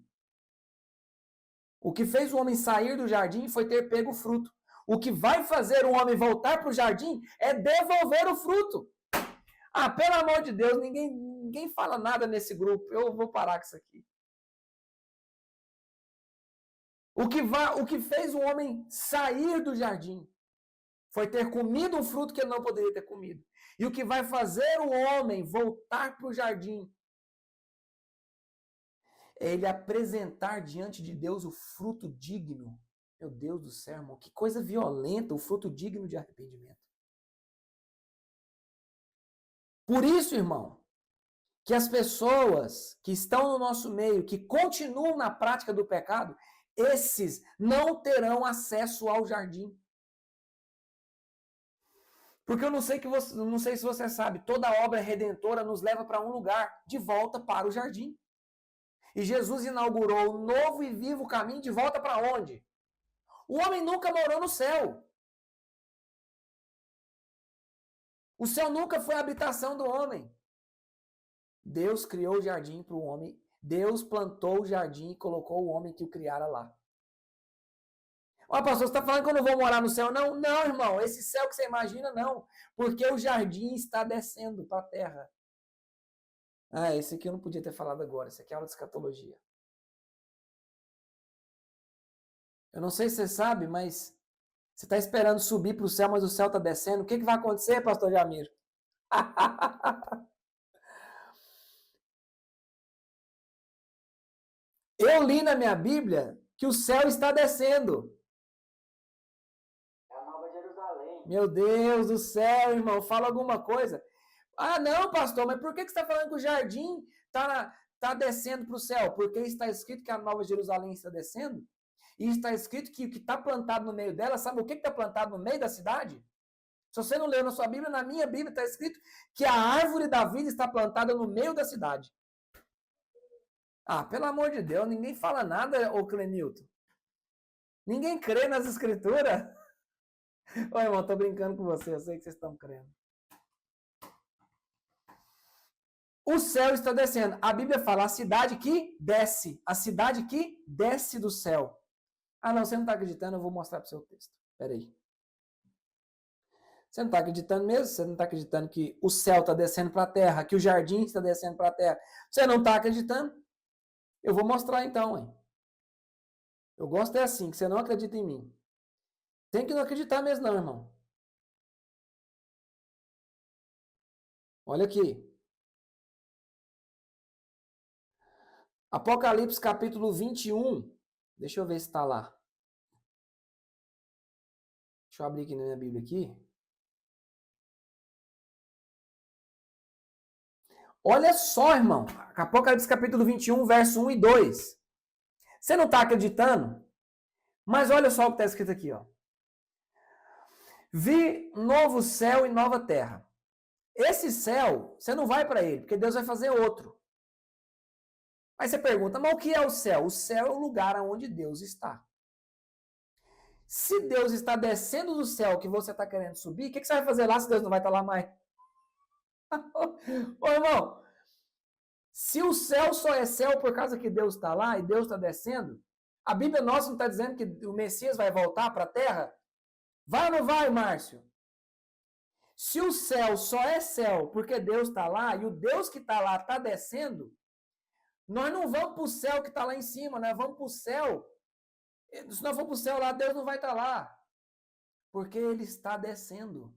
o que fez o homem sair do jardim foi ter pego o fruto. O que vai fazer o homem voltar para o jardim é devolver o fruto. Ah, pelo amor de Deus, ninguém fala nada nesse grupo. Eu vou parar com isso aqui. O que fez o homem sair do jardim foi ter comido um fruto que ele não poderia ter comido. E o que vai fazer o homem voltar para o jardim é ele apresentar diante de Deus o fruto digno. Meu Deus do céu, irmão, que coisa violenta, o fruto digno de arrependimento. Por isso, irmão, que as pessoas que estão no nosso meio, que continuam na prática do pecado, esses não terão acesso ao jardim. Porque eu não sei se você sabe, toda obra redentora nos leva para um lugar, de volta para o jardim. E Jesus inaugurou um novo e vivo caminho de volta para onde? O homem nunca morou no céu. O céu nunca foi a habitação do homem. Deus criou o jardim para o homem. Deus plantou o jardim e colocou o homem que o criara lá. Ó, pastor, você está falando que eu não vou morar no céu? Não, não, irmão. Esse céu que você imagina, não. Porque o jardim está descendo para a terra. Ah, esse aqui eu não podia ter falado agora. Esse aqui é aula de escatologia. Eu não sei se você sabe, mas você está esperando subir para o céu, mas o céu está descendo. O que vai acontecer, pastor Jamiro? Eu li na minha Bíblia que o céu está descendo. É a Nova Jerusalém. Meu Deus do céu, irmão, fala alguma coisa. Ah, não, pastor, mas por que você está falando que o jardim está descendo para o céu? Porque está escrito que a Nova Jerusalém está descendo? E está escrito que o que está plantado no meio dela, sabe o que está plantado no meio da cidade? Se você não leu na sua Bíblia, na minha Bíblia está escrito que a árvore da vida está plantada no meio da cidade. Ah, pelo amor de Deus, ninguém fala nada, ô Clenilton. Ninguém crê nas escrituras. Ô, irmão, tô brincando com você, eu sei que vocês estão crendo. O céu está descendo. A Bíblia fala a cidade que desce. A cidade que desce do céu. Ah, não, você não está acreditando, eu vou mostrar para o seu texto. Espera aí. Você não está acreditando mesmo? Você não está acreditando que o céu está descendo para a terra, que o jardim está descendo para a terra? Você não está acreditando? Eu vou mostrar então, hein? Eu gosto é assim, que você não acredita em mim. Tem que não acreditar mesmo não, irmão. Olha aqui. Apocalipse capítulo 21. Deixa eu ver se está lá. Deixa eu abrir aqui na minha Bíblia aqui. Olha só, irmão. Apocalipse capítulo 21, verso 1 e 2. Você não está acreditando? Mas olha só o que está escrito aqui, ó. Vi novo céu e nova terra. Esse céu, você não vai para ele, porque Deus vai fazer outro. Aí você pergunta, mas o que é o céu? O céu é o lugar onde Deus está. Se Deus está descendo do céu que você está querendo subir, o que você vai fazer lá se Deus não vai estar lá mais? Ô, irmão, se o céu só é céu por causa que Deus está lá e Deus está descendo, a Bíblia nossa não está dizendo que o Messias vai voltar para a terra? Vai ou não vai, Márcio? Se o céu só é céu porque Deus está lá e o Deus que está lá está descendo, nós não vamos para o céu que está lá em cima, nós vamos para o céu. Se nós formos para o céu lá, Deus não vai estar lá. Porque ele está descendo.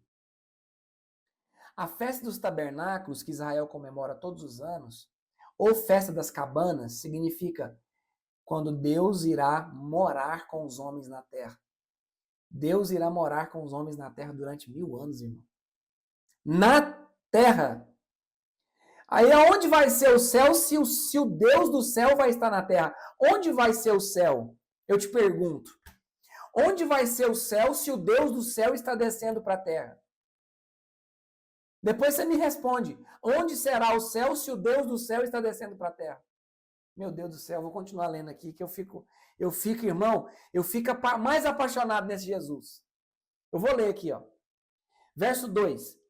A festa dos tabernáculos, que Israel comemora todos os anos, ou festa das cabanas, significa quando Deus irá morar com os homens na terra. Deus irá morar com os homens na terra durante 1000 anos, irmão. Na terra. Aí aonde vai ser o céu se o Deus do céu vai estar na terra? Onde vai ser o céu? Eu te pergunto. Onde vai ser o céu se o Deus do céu está descendo para a terra? Depois você me responde. Onde será o céu se o Deus do céu está descendo para a terra? Meu Deus do céu, vou continuar lendo aqui que eu fico, irmão, eu fico mais apaixonado nesse Jesus. Eu vou ler aqui, ó. Verso 2.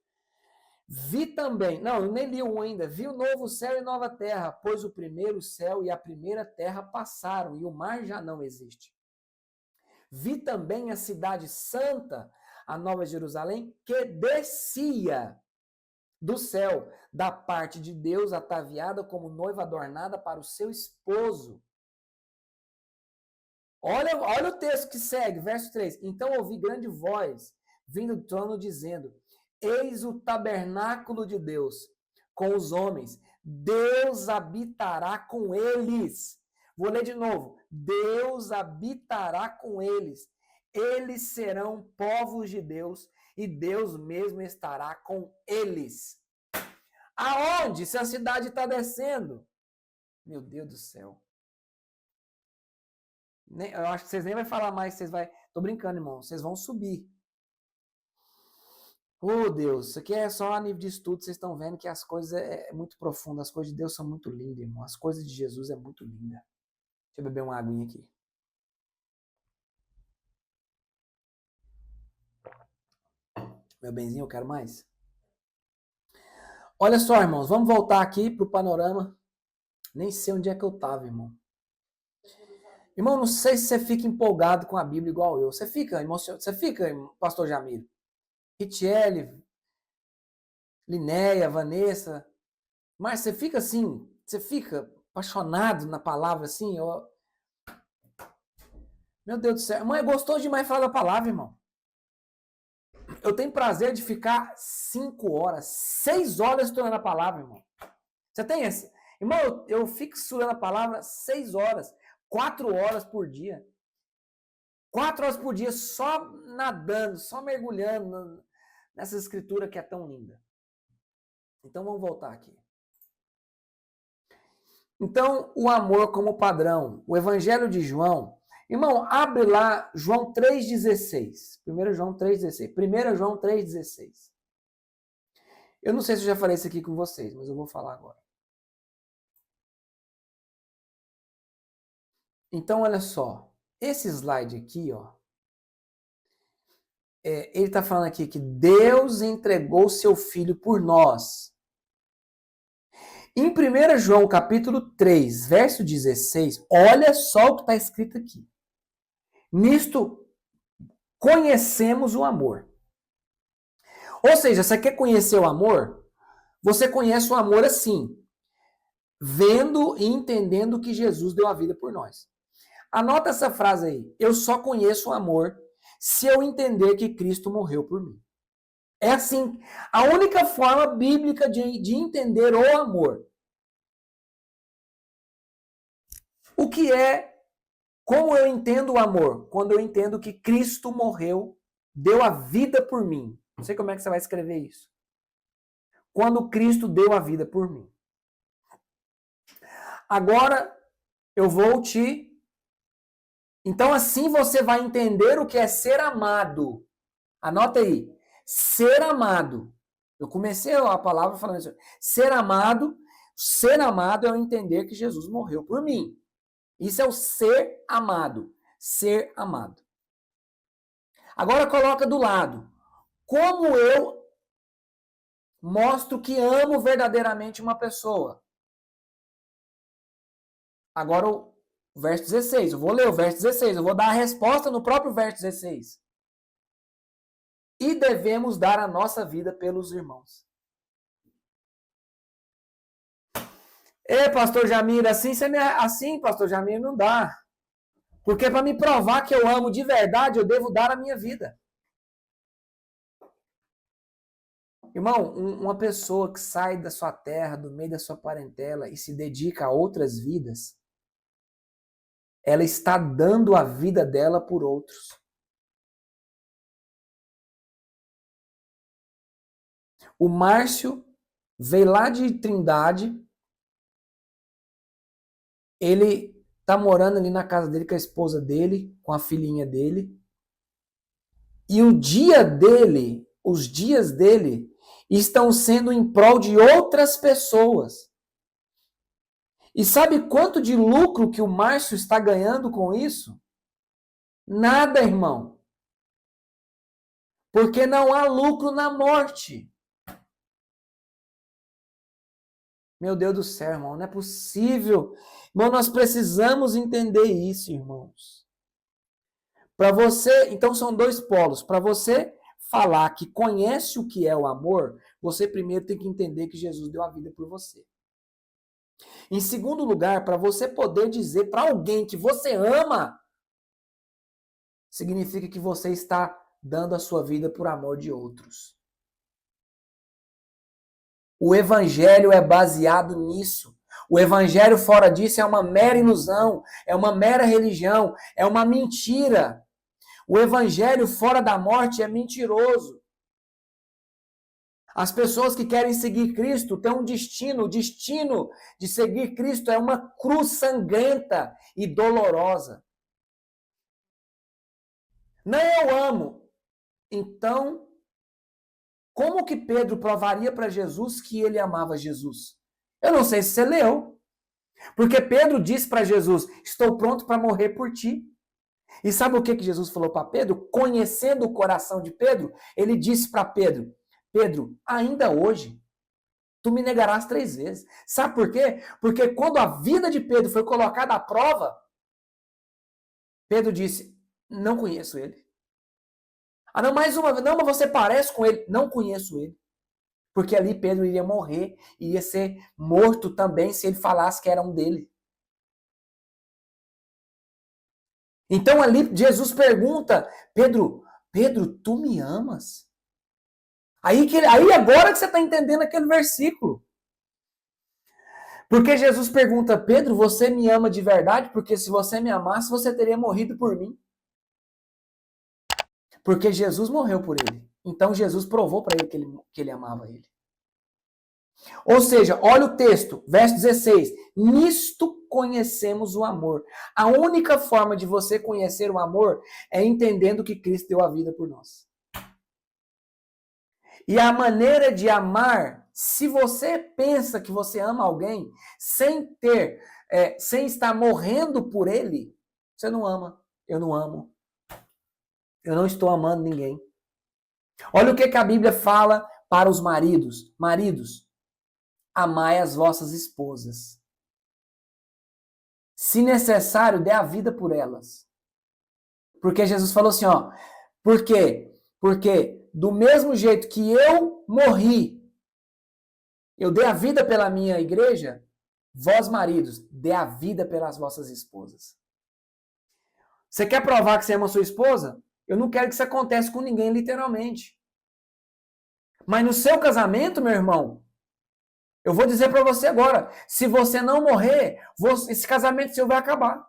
Vi também, não, eu nem li um ainda, vi o novo céu e nova terra, pois o primeiro céu e a primeira terra passaram e o mar já não existe. Vi também a cidade santa, a Nova Jerusalém, que descia do céu, da parte de Deus, ataviada como noiva adornada para o seu esposo. Olha o texto que segue, verso 3. Então ouvi grande voz, vindo do trono, dizendo: Eis o tabernáculo de Deus com os homens, Deus habitará com eles. Vou ler de novo. Deus habitará com eles. Eles serão povos de Deus e Deus mesmo estará com eles. Aonde? Se a cidade está descendo. Meu Deus do céu. Eu acho que vocês nem vão falar mais. Tô brincando, irmão. Vocês vão subir. Oh, Deus, isso aqui é só a nível de estudo, vocês estão vendo que as coisas é muito profundas, as coisas de Deus são muito lindas, irmão. As coisas de Jesus é muito linda. Deixa eu beber uma aguinha aqui. Meu benzinho, eu quero mais. Olha só, irmãos, vamos voltar aqui pro panorama. Nem sei onde é que eu tava, irmão. Irmão, não sei se você fica empolgado com a Bíblia igual eu. Você fica emocionado? Você fica, pastor Jamiro? Ritiele, Linéia, Vanessa. Mas você fica assim, você fica apaixonado na palavra assim? Meu Deus do céu. Mãe, gostou demais de falar da palavra, irmão. Eu tenho prazer de ficar 5 horas, 6 horas estudando a palavra, irmão. Você tem esse? Irmão, eu fico estudando a palavra 6 horas, 4 horas por dia. 4 horas por dia só nadando, só mergulhando nessa escritura que é tão linda. Então vamos voltar aqui. Então, o amor como padrão. O Evangelho de João. Irmão, abre lá João 3,16. 1 João 3,16. 1 João 3,16. Eu não sei se eu já falei isso aqui com vocês, mas eu vou falar agora. Então, olha só. Esse slide aqui, ó. Ele está falando aqui que Deus entregou seu Filho por nós. Em 1 João capítulo 3, verso 16, olha só o que está escrito aqui. Nisto conhecemos o amor. Ou seja, você quer conhecer o amor? Você conhece o amor assim, vendo e entendendo que Jesus deu a vida por nós. Anota essa frase aí. Eu só conheço o amor se eu entender que Cristo morreu por mim. É assim, a única forma bíblica de entender o amor. O que é, como eu entendo o amor? Quando eu entendo que Cristo morreu, deu a vida por mim. Não sei como é que você vai escrever isso. Quando Cristo deu a vida por mim. Agora, eu vou te... Então, assim você vai entender o que é ser amado. Anota aí. Ser amado. Eu comecei a palavra falando isso. Ser amado é eu entender que Jesus morreu por mim. Isso é o ser amado. Ser amado. Agora coloca do lado. Como eu mostro que amo verdadeiramente uma pessoa? Agora o verso 16. Eu vou ler o verso 16. Eu vou dar a resposta no próprio verso 16. E devemos dar a nossa vida pelos irmãos. Pastor Jamir, assim, pastor Jamir, não dá. Porque para me provar que eu amo de verdade, eu devo dar a minha vida. Irmão, uma pessoa que sai da sua terra, do meio da sua parentela e se dedica a outras vidas, ela está dando a vida dela por outros. O Márcio veio lá de Trindade, ele tá morando ali na casa dele com a esposa dele, com a filhinha dele, e o dia dele, os dias dele, estão sendo em prol de outras pessoas. E sabe quanto de lucro que o Márcio está ganhando com isso? Nada, irmão. Porque não há lucro na morte. Meu Deus do céu, irmão, não é possível. Irmão, nós precisamos entender isso, irmãos. Para você, então são dois polos. Para você falar que conhece o que é o amor, você primeiro tem que entender que Jesus deu a vida por você. Em segundo lugar, para você poder dizer para alguém que você ama, significa que você está dando a sua vida por amor de outros. O evangelho é baseado nisso. O evangelho fora disso é uma mera ilusão, é uma mera religião, é uma mentira. O evangelho fora da morte é mentiroso. As pessoas que querem seguir Cristo têm um destino. O destino de seguir Cristo é uma cruz sangrenta e dolorosa. Não, eu amo. Então, Como que Pedro provaria para Jesus que ele amava Jesus? Eu não sei se você leu. Porque Pedro disse para Jesus: estou pronto para morrer por ti. E sabe o que Jesus falou para Pedro? Conhecendo o coração de Pedro, ele disse para Pedro: Pedro, ainda hoje, tu me negarás 3 vezes. Sabe por quê? Porque quando a vida de Pedro foi colocada à prova, Pedro disse: não conheço ele. Ah, não, mais uma vez, não, mas você parece com ele. Não conheço ele. Porque ali Pedro iria morrer, iria ser morto também se ele falasse que era um dele. Então ali Jesus pergunta: Pedro, tu me amas? Aí agora que você está entendendo aquele versículo. Porque Jesus pergunta: Pedro, você me ama de verdade? Porque se você me amasse, você teria morrido por mim. Porque Jesus morreu por ele. Então Jesus provou para ele que ele amava ele. Ou seja, olha o texto, verso 16. Nisto conhecemos o amor. A única forma de você conhecer o amor é entendendo que Cristo deu a vida por nós. E a maneira de amar, se você pensa que você ama alguém sem estar morrendo por ele, você não ama. Eu não amo. Eu não estou amando ninguém. Olha o que a Bíblia fala para os maridos. Maridos, amai as vossas esposas. Se necessário, dê a vida por elas. Porque Jesus falou assim, ó. Por quê? Porque do mesmo jeito que eu morri, eu dei a vida pela minha igreja, vós maridos, dê a vida pelas vossas esposas. Você quer provar que você ama sua esposa? Eu não quero que isso aconteça com ninguém, literalmente. Mas no seu casamento, meu irmão, eu vou dizer para você agora, se você não morrer, esse casamento seu vai acabar.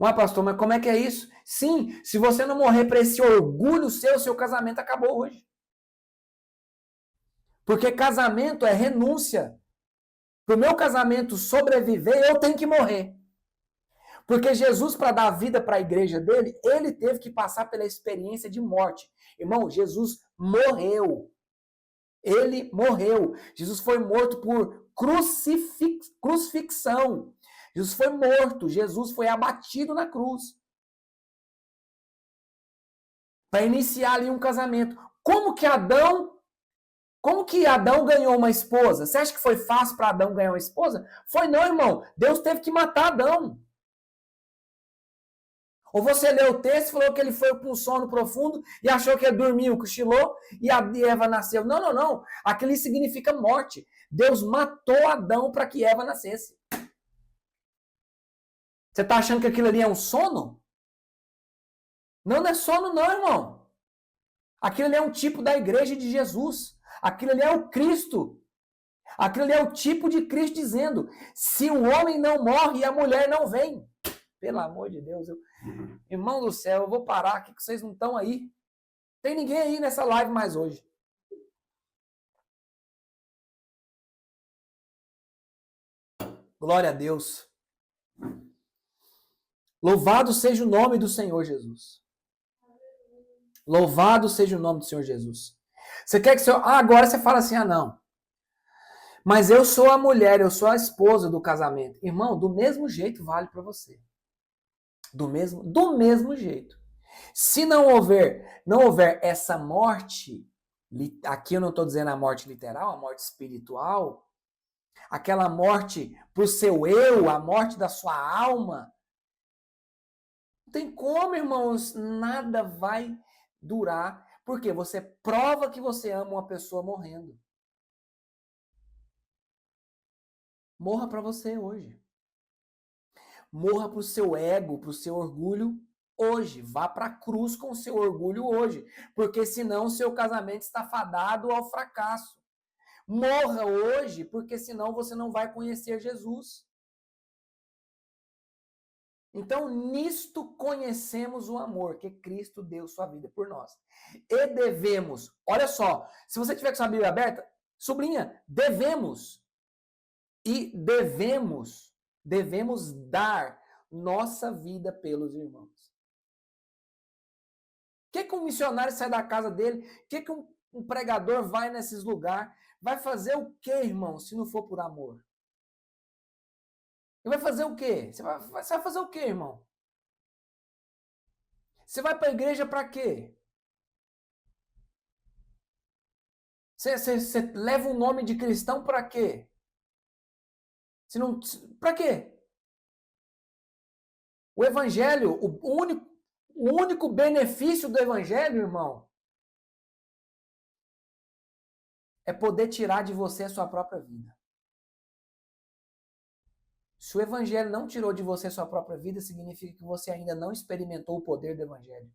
Ué, pastor, mas como é que é isso? Sim, se você não morrer para esse orgulho seu casamento acabou hoje. Porque casamento é renúncia. Para o meu casamento sobreviver, eu tenho que morrer. Porque Jesus, para dar vida para a igreja dele, ele teve que passar pela experiência de morte. Irmão, Jesus morreu. Ele morreu. Jesus foi morto por crucifixão. Jesus foi morto. Jesus foi abatido na cruz. Para iniciar ali um casamento. Como que Adão ganhou uma esposa? Você acha que foi fácil para Adão ganhar uma esposa? Foi não, irmão. Deus teve que matar Adão. Ou você leu o texto e falou que ele foi com um sono profundo e achou que ele dormiu, cochilou e a Eva nasceu. Não, não, não. Aquilo significa morte. Deus matou Adão para que Eva nascesse. Você está achando que aquilo ali é um sono? Não, não é sono não, irmão. Aquilo ali é um tipo da igreja de Jesus. Aquilo ali é o Cristo. Aquilo ali é o tipo de Cristo dizendo: se o homem não morre, a mulher não vem. Pelo amor de Deus, irmão do céu, eu vou parar aqui que vocês não estão aí. Tem ninguém aí nessa live mais hoje. Glória a Deus. Louvado seja o nome do Senhor Jesus. Louvado seja o nome do Senhor Jesus. Você quer que seu... agora você fala assim, não. Mas eu sou a mulher, eu sou a esposa do casamento. Irmão, do mesmo jeito vale para você. Do mesmo jeito. Se não houver essa morte, aqui eu não estou dizendo a morte literal, a morte espiritual, aquela morte para o seu eu, a morte da sua alma, não tem como, irmãos, nada vai durar, porque você prova que você ama uma pessoa morrendo. Morra para você hoje. Morra para o seu ego, para o seu orgulho hoje. Vá para a cruz com o seu orgulho hoje, porque senão o seu casamento está fadado ao fracasso. Morra hoje, porque senão você não vai conhecer Jesus. Então, nisto conhecemos o amor, que Cristo deu sua vida por nós. E devemos, olha só, se você tiver com sua Bíblia aberta, sublinha, devemos. E devemos dar nossa vida pelos irmãos. que um missionário sai da casa dele? Que um pregador vai nesses lugares? Vai fazer o quê, irmão, se não for por amor? Ele vai fazer o quê? Você vai fazer o quê, irmão? Você vai para a igreja para quê? Você leva o nome de cristão para quê? Se não, para quê? O evangelho, o único benefício do evangelho, irmão, é poder tirar de você a sua própria vida. Se o evangelho não tirou de você a sua própria vida, significa que você ainda não experimentou o poder do evangelho.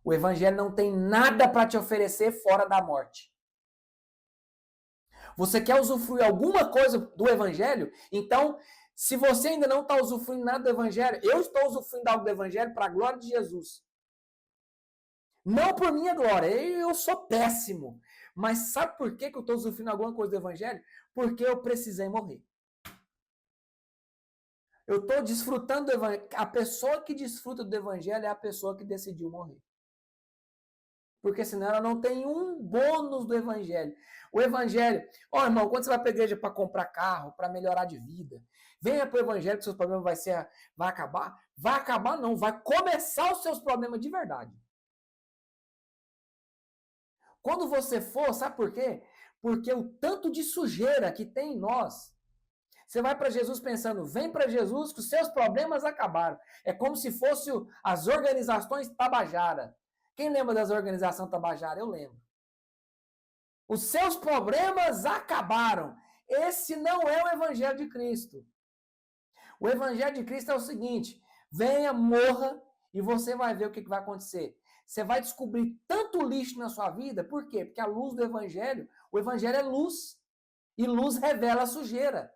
O evangelho não tem nada para te oferecer fora da morte. Você quer usufruir alguma coisa do evangelho? Então, se você ainda não está usufruindo nada do evangelho, eu estou usufruindo algo do evangelho para a glória de Jesus. Não por minha glória, eu sou péssimo. Mas sabe por que eu estou usufruindo alguma coisa do evangelho? Porque eu precisei morrer. Eu estou desfrutando do evangelho. A pessoa que desfruta do evangelho é a pessoa que decidiu morrer. Porque senão ela não tem um bônus do evangelho. O evangelho, irmão, quando você vai para a igreja para comprar carro, para melhorar de vida, venha para o evangelho que seus problemas vai acabar. Vai acabar não, vai começar os seus problemas de verdade. Quando você for, sabe por quê? Porque o tanto de sujeira que tem em nós, você vai para Jesus pensando, vem para Jesus que os seus problemas acabaram. É como se fossem as organizações Tabajara. Quem lembra das organizações Tabajara? Eu lembro. Os seus problemas acabaram. Esse não é o Evangelho de Cristo. O Evangelho de Cristo é o seguinte, venha, morra e você vai ver o que vai acontecer. Você vai descobrir tanto lixo na sua vida, por quê? Porque a luz do Evangelho, o Evangelho é luz. E luz revela a sujeira.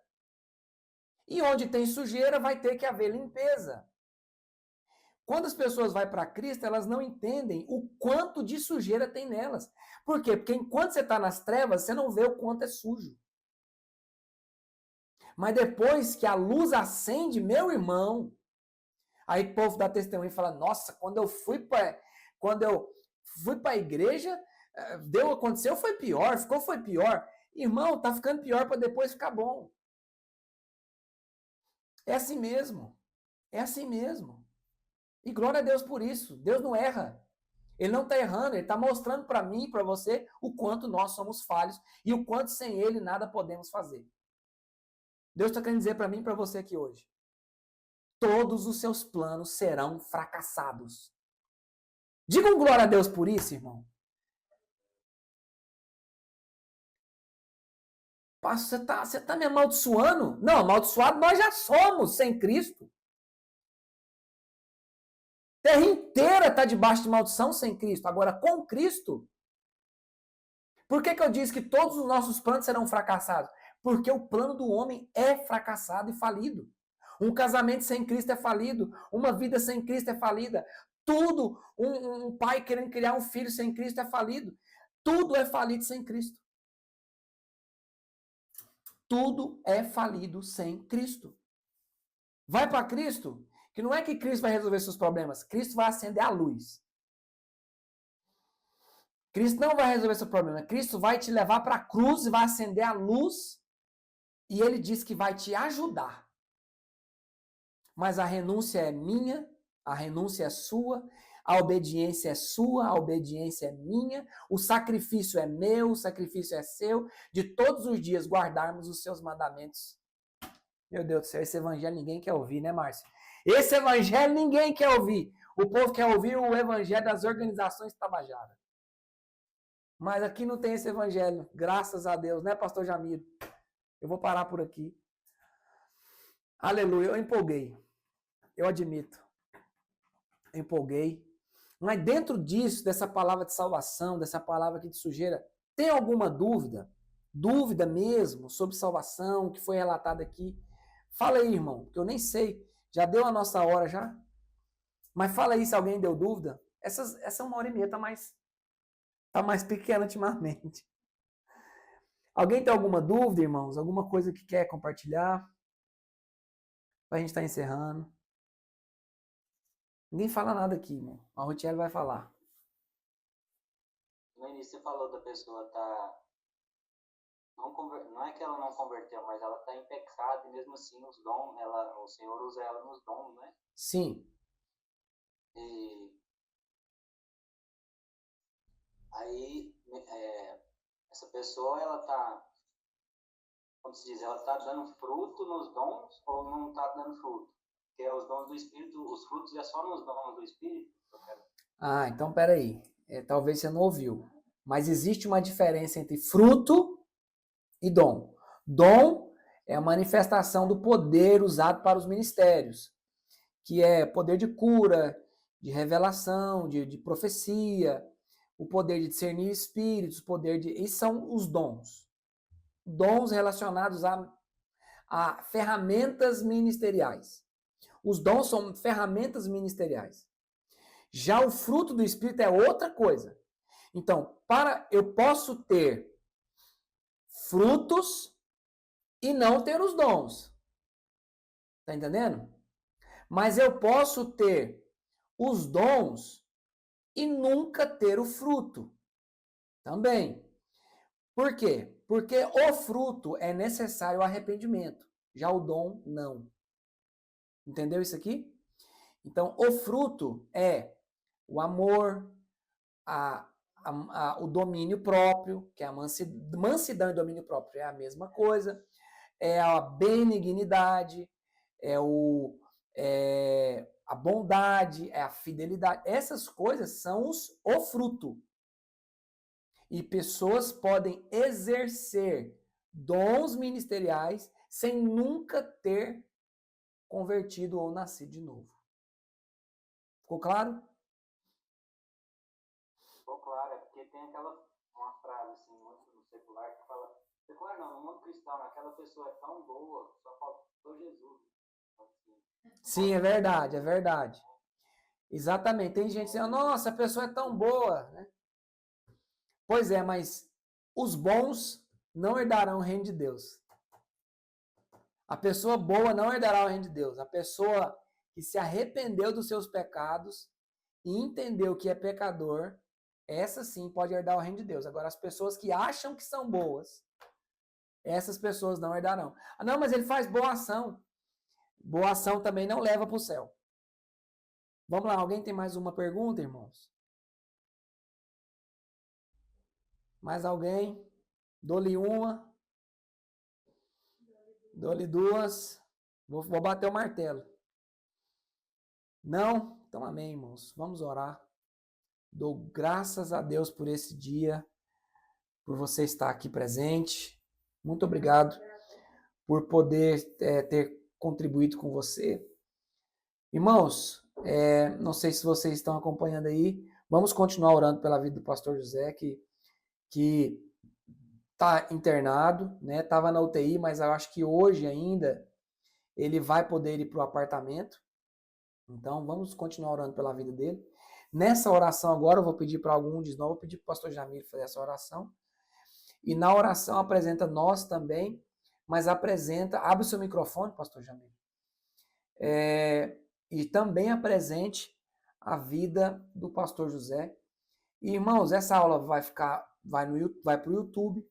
E onde tem sujeira vai ter que haver limpeza. Quando as pessoas vão para Cristo, elas não entendem o quanto de sujeira tem nelas. Por quê? Porque enquanto você está nas trevas, você não vê o quanto é sujo. Mas depois que a luz acende, meu irmão, aí o povo dá testemunho e fala, nossa, quando eu fui para a igreja, aconteceu, foi pior, foi pior. Irmão, tá ficando pior para depois ficar bom. É assim mesmo. É assim mesmo. E glória a Deus por isso. Deus não erra. Ele não está errando, ele está mostrando para mim e para você o quanto nós somos falhos e o quanto sem ele nada podemos fazer. Deus está querendo dizer para mim e para você aqui hoje. Todos os seus planos serão fracassados. Digam glória a Deus por isso, irmão. Pastor, você tá me amaldiçoando? Não, amaldiçoado nós já somos sem Cristo. A terra inteira está debaixo de maldição sem Cristo. Agora, com Cristo, por que eu disse que todos os nossos planos serão fracassados? Porque o plano do homem é fracassado e falido. Um casamento sem Cristo é falido. Uma vida sem Cristo é falida. Tudo, um pai querendo criar um filho sem Cristo é falido. Tudo é falido sem Cristo. Tudo é falido sem Cristo. Vai para Cristo, que não é que Cristo vai resolver seus problemas. Cristo vai acender a luz. Cristo não vai resolver seu problema. Cristo vai te levar para a cruz e vai acender a luz. E ele diz que vai te ajudar. Mas a renúncia é minha, a renúncia é sua, a obediência é sua, a obediência é minha, o sacrifício é meu, o sacrifício é seu, de todos os dias guardarmos os seus mandamentos. Meu Deus do céu, esse evangelho ninguém quer ouvir, né, Márcio? Esse evangelho ninguém quer ouvir. O povo quer ouvir o evangelho das organizações Tabajara. Mas aqui não tem esse evangelho, graças a Deus, né, pastor Jamiro? Eu vou parar por aqui. Aleluia, eu empolguei. Eu admito. Eu empolguei. Mas dentro disso, dessa palavra de salvação, dessa palavra aqui de sujeira, tem alguma dúvida? Dúvida mesmo sobre salvação, que foi relatada aqui? Fala aí, irmão, que eu nem sei. Já deu a nossa hora já? Mas fala aí se alguém deu dúvida. Essa 1h30 tá mais pequena ultimamente. Alguém tem alguma dúvida, irmãos? Alguma coisa que quer compartilhar? A gente está encerrando. Ninguém fala nada aqui, irmão. A Rotiel vai falar. no início você falou da pessoa tá não é que ela não converteu, mas ela está em pecado e mesmo assim os dons, o Senhor usa ela nos dons, né? Sim. E aí essa pessoa ela tá, como se diz, ela está dando fruto nos dons ou não está dando fruto? Porque os dons do Espírito, os frutos é só nos dons do Espírito. Ah, então peraí. Talvez você não ouviu. Mas existe uma diferença entre fruto e dom. Dom é a manifestação do poder usado para os ministérios, que é poder de cura, de revelação, de profecia, o poder de discernir espíritos, poder de... Esses são os dons. Dons relacionados a ferramentas ministeriais. Os dons são ferramentas ministeriais. Já o fruto do Espírito é outra coisa. Então, eu posso ter frutos e não ter os dons. Tá entendendo? Mas eu posso ter os dons e nunca ter o fruto. Também. Por quê? Porque o fruto é necessário ao arrependimento. Já o dom, não. Entendeu isso aqui? Então, o fruto é o amor, o domínio próprio, que é a mansidão e domínio próprio é a mesma coisa, é a benignidade, a bondade, é a fidelidade. Essas coisas são o fruto. E pessoas podem exercer dons ministeriais sem nunca ter convertido ou nascido de novo. Ficou claro? Ficou claro, é porque tem uma frase assim, muito no secular que fala, secular não, no mundo cristão, aquela pessoa é tão boa, só faltou Jesus. Assim, Sim, é verdade, é verdade. Exatamente. Tem gente dizendo, nossa, a pessoa é tão boa, né? Pois é, mas os bons não herdarão o reino de Deus. A pessoa boa não herdará o reino de Deus. A pessoa que se arrependeu dos seus pecados e entendeu que é pecador, essa sim pode herdar o reino de Deus. Agora, as pessoas que acham que são boas, essas pessoas não herdarão. Ah, não, mas ele faz boa ação. Boa ação também não leva para o céu. Vamos lá, alguém tem mais uma pergunta, irmãos? Mais alguém? Dou-lhe uma. Dou-lhe duas. Vou bater o martelo. Não? Então amém, irmãos. Vamos orar. Dou graças a Deus por esse dia, por você estar aqui presente. Muito obrigado por poder ter contribuído com você. Irmãos, não sei se vocês estão acompanhando aí. Vamos continuar orando pela vida do pastor José, que está internado, né? Estava na UTI, mas eu acho que hoje ainda ele vai poder ir para o apartamento. Então, vamos continuar orando pela vida dele. Nessa oração agora, eu vou pedir para algum de nós, vou pedir para o pastor Jamil fazer essa oração. E na oração apresenta nós também, mas abre o seu microfone, pastor Jamil. E também apresente a vida do pastor José. E, irmãos, essa aula vai para o YouTube.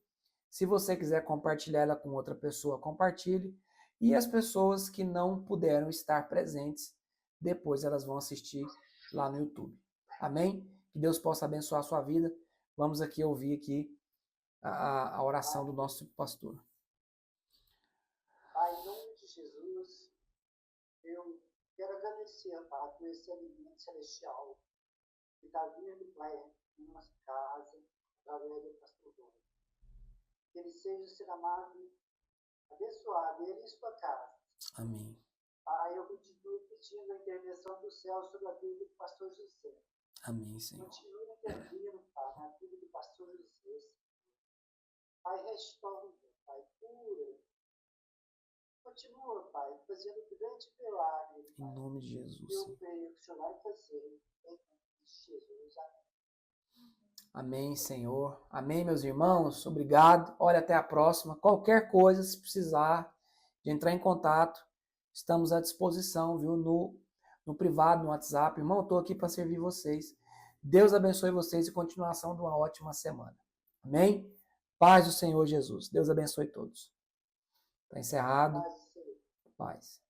Se você quiser compartilhar ela com outra pessoa, compartilhe. E as pessoas que não puderam estar presentes, depois elas vão assistir lá no YouTube. Amém? Que Deus possa abençoar a sua vida. Vamos aqui ouvir a oração do nosso pastor. Pai, em nome de Jesus, eu quero agradecer, Pai, por esse alimento celestial que está vindo, Pai, em nossa casa, através do pastor Dom. Que ele seja ser amado, abençoado, ele e sua casa. Amém. Pai, eu continuo pedindo a intervenção do céu sobre a vida do pastor José. Amém, Senhor. Continue intervindo, Pai, na vida do pastor José. Pai, restaura, Pai, cura. Continua, Pai, fazendo grande milagre. Em nome de Jesus. Eu creio que o Senhor vai fazer. Em nome de Jesus. Amém. Amém, Senhor. Amém, meus irmãos. Obrigado. Olha, até a próxima. Qualquer coisa, se precisar de entrar em contato, estamos à disposição, viu? No privado, no WhatsApp. Irmão, estou aqui para servir vocês. Deus abençoe vocês e continuação de uma ótima semana. Amém? Paz do Senhor Jesus. Deus abençoe todos. Está encerrado. Paz.